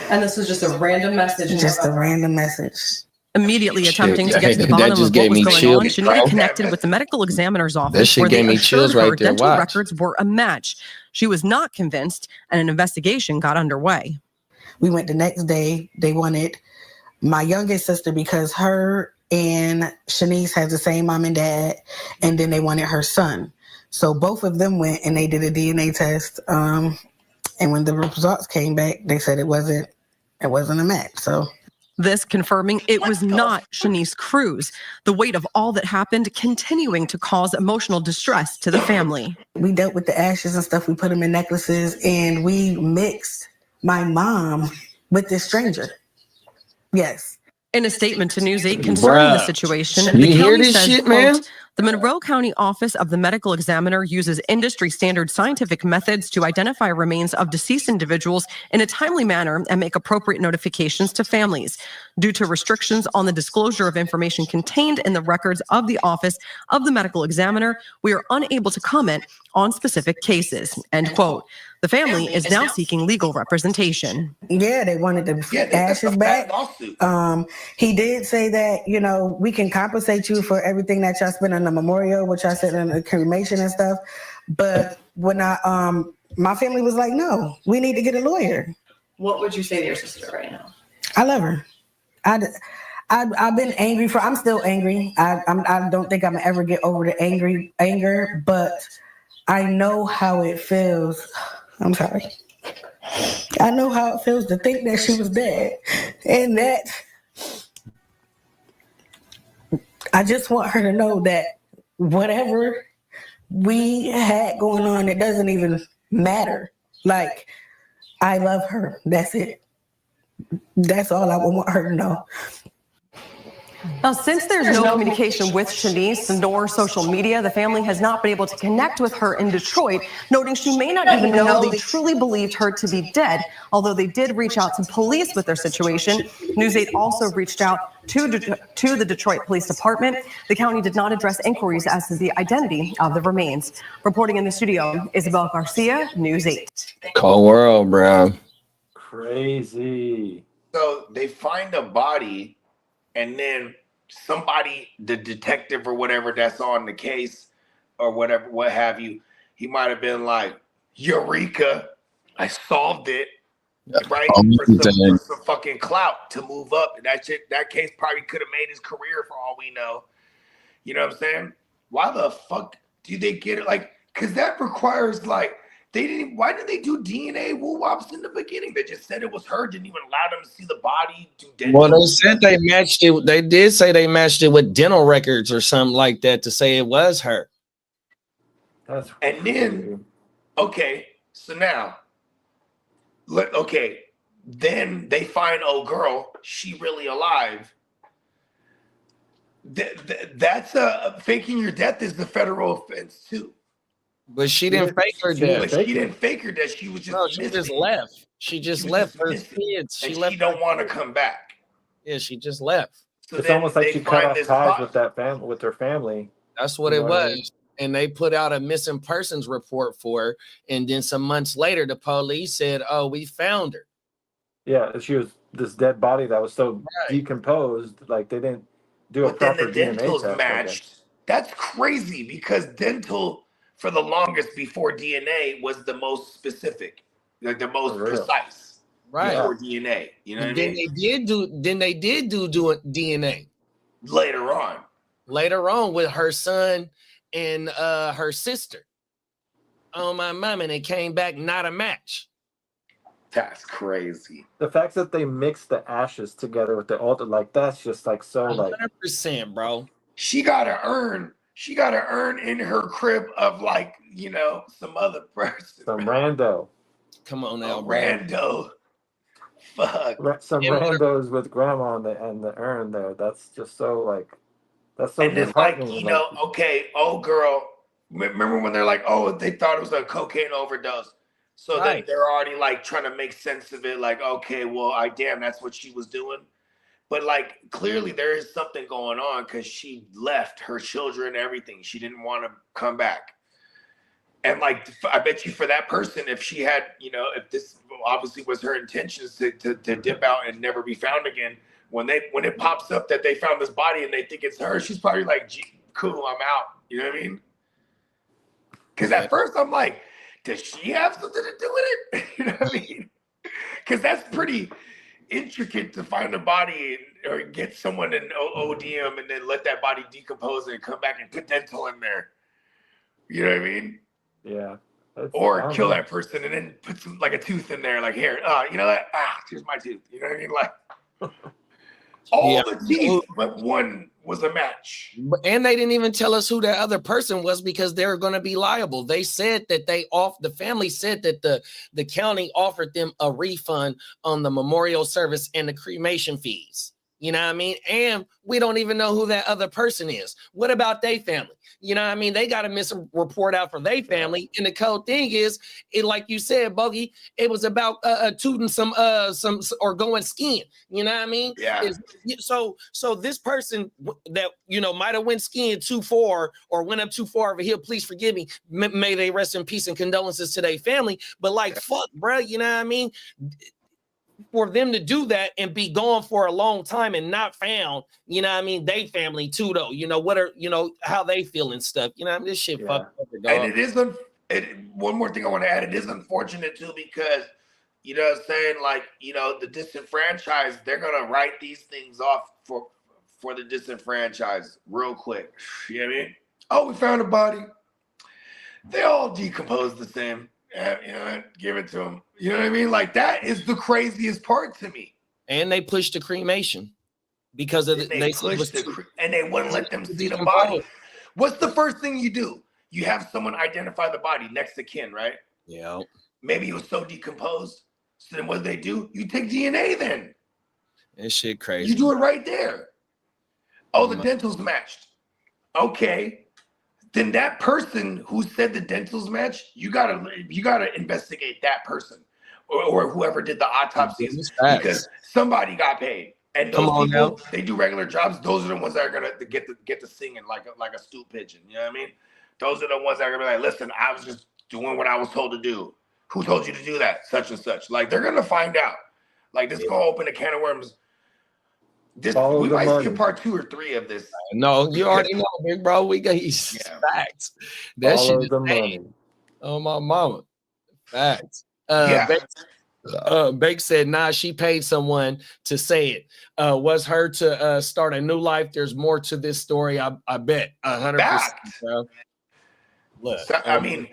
And this was just a random message. Just a random message. Immediately attempting to yeah, get to the that bottom of just what gave was me going chills, on, Shanita bro. connected with the medical examiner's office That shit where they gave me assured chills her right there. dental Watch. records were a match. She was not convinced, and an investigation got underway. We went the next day. They wanted my youngest sister because her and Shanice has the same mom and dad, and then they wanted her son. So both of them went and they did a DNA test. And when the results came back, they said it wasn't a match. So This confirming it was not Shanice Cruz. The weight of all that happened continuing to cause emotional distress to the family. we dealt with the ashes and stuff. We put them in necklaces, and we mixed my mom with this stranger. Yes. In a statement to News 8 concerning the Bruh. situation, You the hear county this says, shit, quote, man? the Monroe County Office of the Medical Examiner uses industry standard scientific methods to identify remains of deceased individuals in a timely manner and make appropriate notifications to families. Due to restrictions on the disclosure of information contained in the records of the Office of the Medical Examiner, we are unable to comment on specific cases, end quote. The family is now seeking legal representation. Yeah, they wanted the ashes back. He did say that, you know, we can compensate you for everything that y'all spent on the memorial, which I said in the cremation and stuff. But when my family was like, no, we need to get a lawyer. What would you say to your sister right now? I love her. I've been angry I'm still angry. I don't think I'm ever get over the anger, but I know how it feels. I'm sorry. I know how it feels to think that she was dead, and that I just want her to know that whatever we had going on, it doesn't even matter. Like, I love her. That's it. That's all I want her to know. Now, since there's no communication with Shanice nor social media, the family has not been able to connect with her in Detroit, noting she may not even know they truly believed her to be dead. Although they did reach out to police with their situation, News 8 also reached out to the Detroit Police Department. The county did not address inquiries as to the identity of the remains. Reporting in the studio, Isabel Garcia, News 8. Cold world, bro. Crazy. So they find a body, and then somebody, the detective or whatever that's on the case or whatever, what have you, he might have been like, Eureka, I solved it. Right? For some fucking clout to move up. And that case probably could have made his career for all we know. You know what I'm saying? Why the fuck do they get it? Like, because that requires, like, why did they do DNA woo-wops in the beginning? They just said it was her, didn't even allow them to see the body, do dental. Well, they said they matched it. They did say they matched it with dental records or something like that to say it was her. And then, okay, so now, then they find, oh, girl, she really alive. That's faking your death is the federal offense too. But she didn't fake her death. But she didn't fake her death. She was just no, she just left. She just left her kids. She don't want to come back. Yeah, she just left. So it's almost like she cut off ties body. with that family, with her family. That's what it was. And they put out a missing persons report for her. And then some months later, the police said, oh, we found her. Yeah, she was this dead body that was so decomposed. Like they didn't do a proper then the DNA dental's test. matched. That's crazy because dental, for the longest before DNA, was the most specific, like the most precise. Right. Before DNA. You know what I mean? They did do DNA. Later on. Later on with her son and her sister. Oh my mom, and it came back not a match. That's crazy. The fact that they mixed the ashes together with the altar, like that's just like so 100%, bro. She got to earn in her crib of, like, you know, some other person. Some rando. Come on now, rando. Fuck. Some randos with grandma and the urn there. That's just so like, that's so and it's like, disheartening. you know, okay, oh girl, remember when they're like, oh, they thought it was a cocaine overdose. So then they're already like trying to make sense of it. Like, okay, well, damn, that's what she was doing. But like, clearly there is something going on because she left her children, everything. She didn't want to come back. And like, I bet you for that person, if she had, you know, if this obviously was her intentions to dip out and never be found again, when it pops up that they found this body and they think it's her, she's probably like, "Gee, cool, I'm out." You know what I mean? Because at first I'm like, does she have something to do with it? You know what I mean? Because that's pretty intricate to find a body or get someone in ODM and then let that body decompose and come back and put dental in there. You know what I mean? Yeah. Or kill that person and then put some like a tooth in there, like here, you know what? Here's my tooth. You know what I mean? Like all the teeth, but one was a match. And they didn't even tell us who that other person was because they're going to be liable. They said that the family said that the county offered them a refund on the memorial service and the cremation fees. You know what I mean? And we don't even know who that other person is. What about their family? You know what I mean? They got to miss a report out for their family. And the cold thing is, it like you said, Bogey, it was about tooting some or going skiing. You know what I mean? Yeah. So this person that, you know, might have went skiing too far or went up too far of a hill, please forgive me. May they rest in peace and condolences to their family. But like, fuck, bro, you know what I mean? For them to do that and be gone for a long time and not found, you know what I mean? They family too, though. You know, what are, you know, how they feel and stuff. You know, I mean, this shit fucked up. Dog. And it is, one more thing I want to add, it is unfortunate too, because, you know what I'm saying? Like, you know, the disenfranchised, they're going to write these things off for the disenfranchised real quick. You know what I mean? Oh, we found a body. They all decompose the same. Yeah, you know, give it to them. You know what I mean? Like, that is the craziest part to me. And they pushed the cremation because of and they wouldn't let them see the body. What's the first thing you do? You have someone identify the body next to kin, right? Yeah. Maybe it was so decomposed. So then what do? You take DNA then. This shit crazy. You do it right there. Oh, the dental's matched. Okay. Then that person who said the dental's match, you gotta investigate that person or whoever did the autopsies because somebody got paid. And those people, they do regular jobs. Those are the ones that are gonna get to singing like a stoop pigeon. You know what I mean? Those are the ones that are gonna be like, listen, I was just doing what I was told to do. Who told you to do that? Such and such. Like, they're gonna find out. Like, this gonna open a can of worms. We might see a part 2 or 3 of this. No, you already know, big bro. We got facts. That shit is money. Oh, my mama. Facts. Bake said, nah, she paid someone to say it. Was her to start a new life. There's more to this story. I bet 100%. Bro. Look, so, I mean,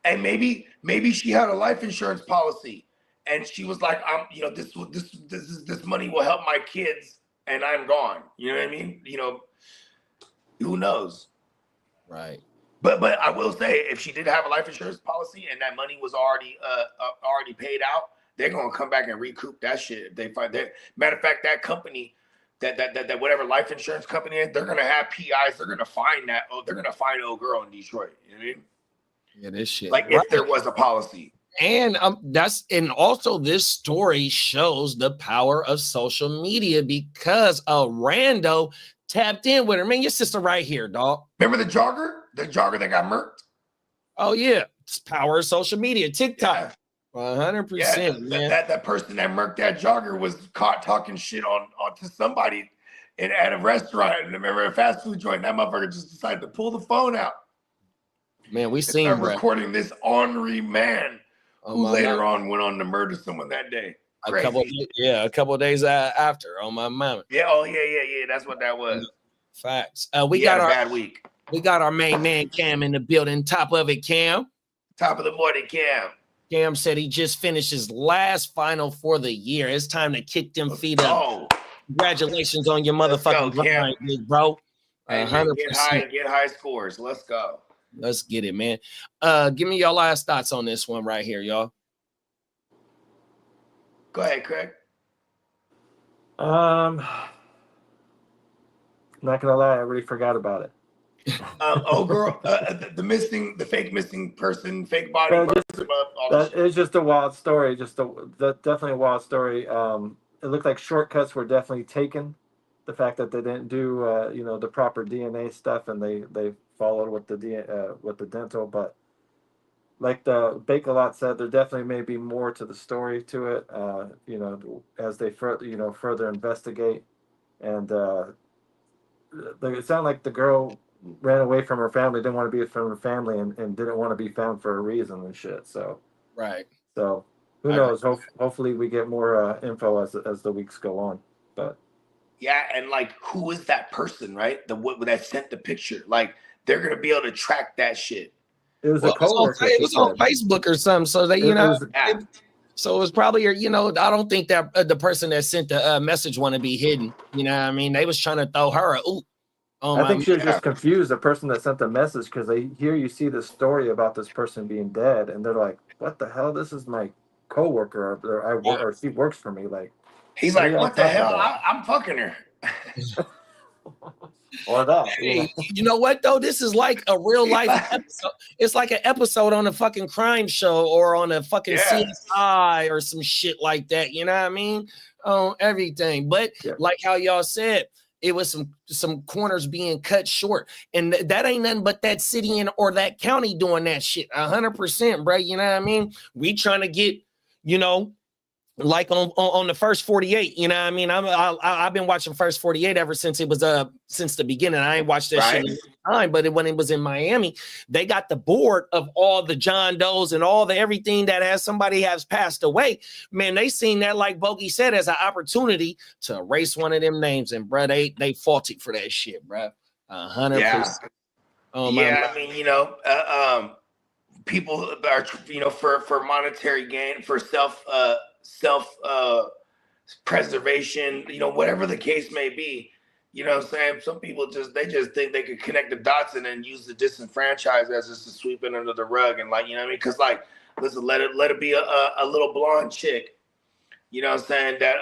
and maybe she had a life insurance policy. And she was like, you know, this money will help my kids, and I'm gone. You know what I mean? You know, who knows? Right. But I will say, if she did have a life insurance policy and that money was already paid out, they're gonna come back and recoup that shit. If they find that. Matter of fact, that company, that whatever life insurance company is, they're gonna have PIs. They're gonna find that. Oh, they're gonna find old girl in Detroit. You know what I mean? Yeah, this shit. Like, if there was a policy. And also this story shows the power of social media because a rando tapped in with her. Man, your sister right here, dog. Remember the jogger? The jogger that got murked? Oh, yeah. It's power of social media. TikTok. 100%, man. That person that murked that jogger was caught talking shit on to somebody at a restaurant. And remember, a fast food joint. That motherfucker just decided to pull the phone out. Man, we seen recording this ornery man. Who later on went on to murder someone that day. A couple of days after on my mama. Yeah, yeah. That's what that was. Facts. We got our bad week. We got our main man Cam in the building. Top of it, Cam. Top of the morning, Cam. Cam said he just finished his last final for the year. It's time to kick them feet up. Congratulations on your motherfucking grind, big bro. 100%. Get high scores. Let's go. Let's get it, man. Give me your last thoughts on this one right here, y'all. Go ahead, Craig. Not gonna lie, I already forgot about it. Girl, the fake missing person, fake body. It's just a wild story. Definitely a wild story. It looked like shortcuts were definitely taken. The fact that they didn't do, the proper DNA stuff, and they followed with the dental, but like the Bake-A-Lot said, there definitely may be more to the story to it, you know, as they further investigate. And it sounded like the girl ran away from her family, didn't want to be from her family, and didn't want to be found for a reason and shit. So Right. so who knows? Hopefully we get more info as the weeks go on. But yeah, and like, who is that person, right? That sent the picture. Like, they're gonna be able to track that shit. It was a coworker. It was on Facebook or something. So they, so it was probably, I don't think that the person that sent the message want to be hidden. You know what I mean? They was trying to throw her a oop. I think she was just confused, the person that sent the message, because you see this story about this person being dead, and they're like, "What the hell? This is my coworker, or she works for me." Like, he's like, "What the hell? I'm fucking her." Or that. Hey, you know what though? This is like a real life episode. It's like an episode on a fucking crime show or on a fucking CSI or some shit like that. You know what I mean? On everything. But like how y'all said, it was some corners being cut short, and that ain't nothing but that city or that county doing that shit. 100%, bro. You know what I mean? We trying to get, like on the first 48, you know what I mean? I've been watching First 48 ever since it was since the beginning. I ain't watched that shit in time, but when it was in Miami, they got the board of all the John Does and all the everything that somebody has passed away. Man, they seen that, like Bogey said, as an opportunity to erase one of them names, and bro, they faulty for that shit, bro. 100%. Yeah. I mean, people are, for monetary gain, for self preservation, whatever the case may be, what I'm saying? Some people just think they could connect the dots and then use the disenfranchised as just to sweep it under the rug. And like, you know what I mean? Because like, listen, let it be a little blonde chick, what I'm saying? That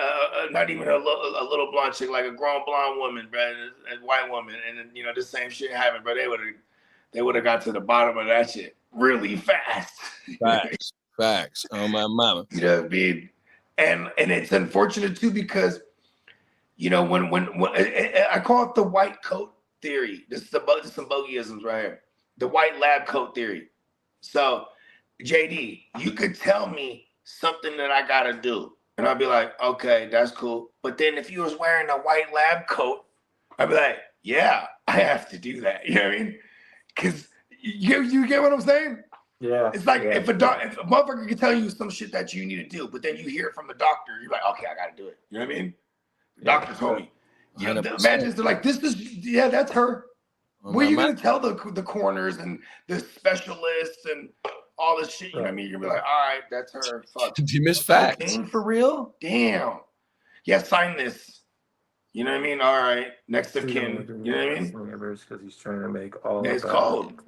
not even a little blonde chick, like a grown blonde woman, bro, a white woman, and then, the same shit happened, but they would have got to the bottom of that shit really fast. Facts. Oh my mama. You know what I mean? And it's unfortunate too, because when I call it the white coat theory. This is some bogeyisms right here. The white lab coat theory. So JD, you could tell me something that I gotta do, and I'll be like, okay, that's cool. But then if you was wearing a white lab coat, I'd be like, yeah, I have to do that. You know what I mean? Because you get what I'm saying? Yeah. It's like if a motherfucker can tell you some shit that you need to do, but then you hear it from the doctor, you're like, okay, I gotta do it. You know what I mean? The doctor told me. Imagine they're like, that's her. Where are you gonna tell the coroners and the specialists and all this shit? You know what I mean? You're gonna be like, all right, that's her. Fuck. You miss facts. For real? Damn. Yeah, sign this. You know what I mean? All right, next of kin. You know what I mean? Because he's trying to make all. It's cold.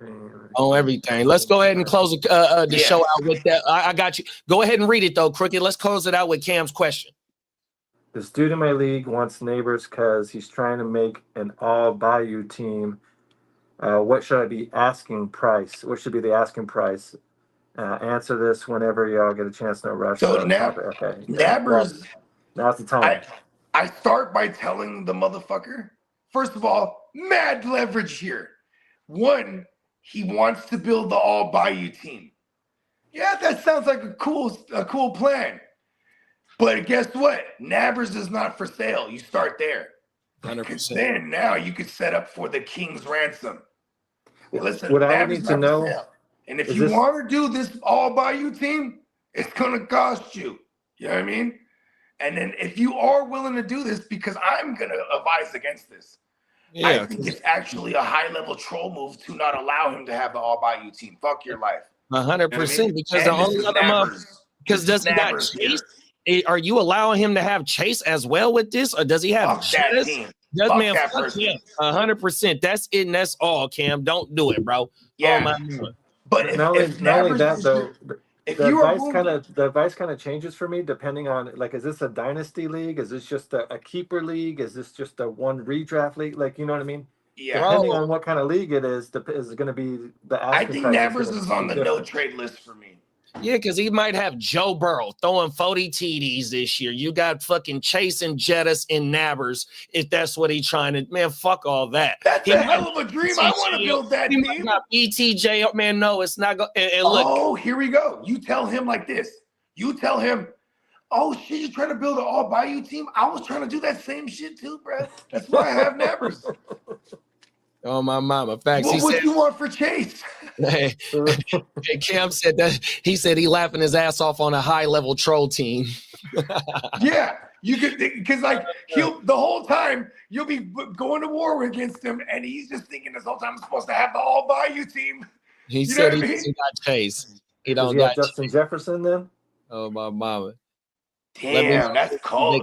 On everything. Let's go ahead and close the show out with that. I got you. Go ahead and read it though, Crooked. Let's close it out with Cam's question. This dude in my league wants neighbors because he's trying to make an all Bayou team. What should I be asking price? What should be the asking price? Answer this whenever y'all get a chance. No rush. So Nabbers. Now's the time. I start by telling the motherfucker, first of all, mad leverage here. One, he wants to build the all Bayou team. Yeah, that sounds like a cool plan. But guess what? Nabbers is not for sale. You start there. 100%. Then now you could set up for the king's ransom. Listen, what I need to know, and if you want to do this all Bayou team, it's gonna cost you. You know what I mean? And then if you are willing to do this, because I'm going to advise against this. Yeah, I think it's actually a high-level troll move to not allow him to have the all-Bayou team. Fuck your life. 100%. Because the only other because does he got Chase? Are you allowing him to have Chase as well with this? Or does he have Chase? Does man fuck him? 100%. That's it and that's all, Cam. Don't do it, bro. Yeah. Oh, my but not only that, though. The advice kind of changes for me depending on, like, is this a dynasty league? Is this just a keeper league? Is this just a one redraft league? Like, you know what I mean? Yeah. Depending on what kind of league it is going to be the. I think Nabbers is on the no trade list for me. Yeah, because he might have Joe Burrow throwing 40 TDs this year. You got fucking Chase and Jettis and Nabbers if that's what he's trying to. Man, fuck all that. That's a hell of a dream. I want to build that team. team. BTJ, man, no, it's not going. And look. Oh, here we go. You tell him like this. You tell him, oh, she's trying to build an all Bayou team. I was trying to do that same shit too, bro. That's why I have Nabbers. Oh, my mama. Facts. What would you want for Chase? Hey, Cam said that he said he laughing his ass off on a high level troll team. Yeah, you could, because like he'll the whole time you'll be going to war against him, and he's just thinking this whole time I'm supposed to have the all Bayou team. He said he got Chase. He don't got Justin Jefferson then. Oh my mama! Damn, that's cold.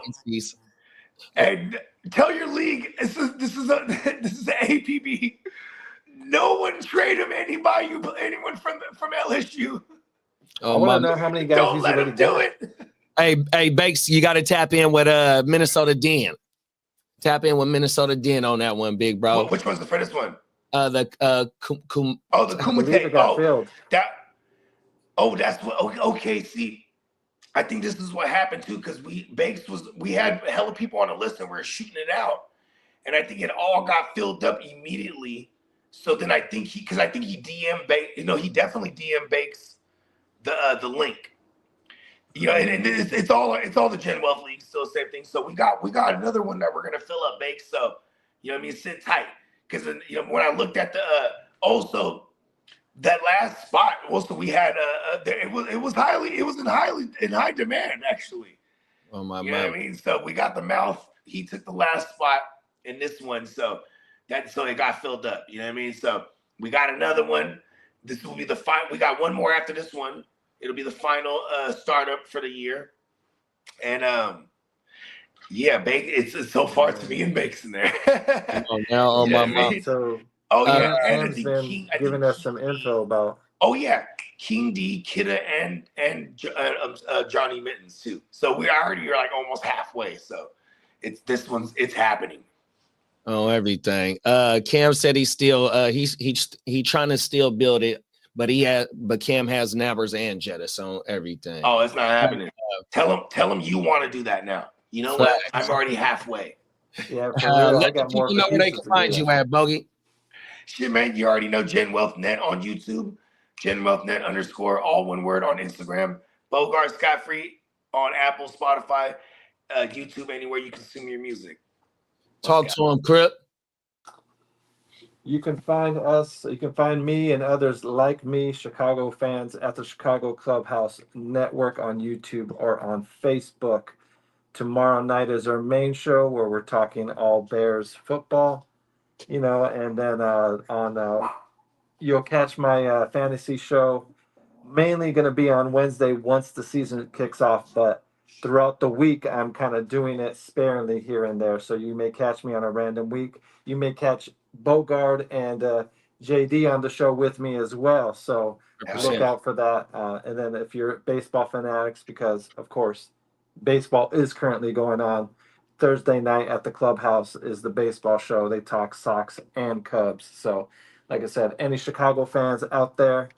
And tell your league this is the APB. No one trade him anyone from LSU. I want to know how many guys Don't he's let already him do got. it. Hey, Bakes, you got to tap in with Minnesota Den. Tap in with Minnesota Den on that one, big bro. Which one's the first one? The the Kumite. got filled. That's what. Okay, see, I think this is what happened too, because we had hella people on the list and we were shooting it out, and I think it all got filled up immediately. So then I think he DM Bakes. He definitely DM Bakes the link. And it's all the Gen Wealth League, still the same thing. So we got another one that we're gonna fill up, Bakes. So sit tight, because when I looked at the also that last spot, also we had it was in high demand actually. Oh my You know what I mean? So we got the mouth. He took the last spot in this one, so it got filled up. You know what I mean? So we got another one. This will be the final. We got one more after this one. It'll be the final startup for the year. And it's so far to me and Bakes in there. my mom. So and I Cam's think been giving us some info about. Oh yeah, King D, Kidda, and Johnny Mittens too. So we already are like almost halfway. So it's happening. Oh, everything. Cam said he's still he trying to still build it, but Cam has Nabbers and Jettis on everything. Oh, it's not happening. Tell him you want to do that now. You know what? I'm already halfway. Yeah, I let got the more. people know where they can find you at, Bogey. Shit, man, you already know Gen Wealth Net on YouTube, Gen Wealth Net _ all one word on Instagram, Bogart Scott Free on Apple, Spotify, YouTube, anywhere you consume your music. Talk to him, Crip. You can find us, you can find me and others like me, Chicago fans, at the Chicago Clubhouse Network on YouTube or on Facebook. Tomorrow night is our main show where we're talking all Bears football, and then you'll catch my fantasy show, mainly going to be on Wednesday once the season kicks off, but throughout the week, I'm kind of doing it sparingly here and there. So you may catch me on a random week. You may catch Bogard and JD on the show with me as well. So look out for that. And then if you're baseball fanatics, because of course, baseball is currently going on. Thursday night at the Clubhouse is the baseball show. They talk Sox and Cubs. So like I said, any Chicago fans out there,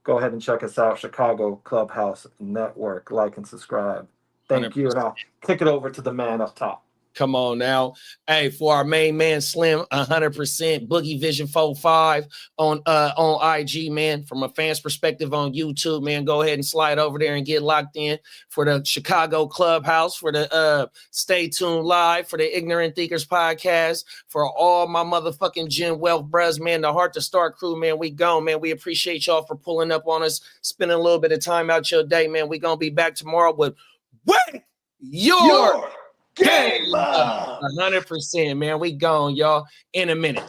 go ahead and check us out. Chicago Clubhouse Network. Like and subscribe. Thank 100%. you. And I'll kick it over to the man up top. Come on now. Hey, for our main man, Slim, 100%, Boogie Vision 45 on IG, man. From a fan's perspective on YouTube, man, go ahead and slide over there and get locked in for the Chicago Clubhouse, for the Stay Tuned Live, for the Ignorant Thinkers podcast, for all my motherfucking Gen Wealth bros, man, the Heart to Start crew, man. We gone, man. We appreciate y'all for pulling up on us, spending a little bit of time out your day, man. We gonna be back tomorrow with your game up. 100%, man. We gone, y'all, in a minute.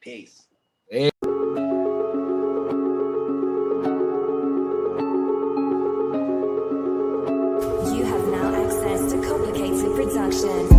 Peace. Hey. You have now access to Complicated Production.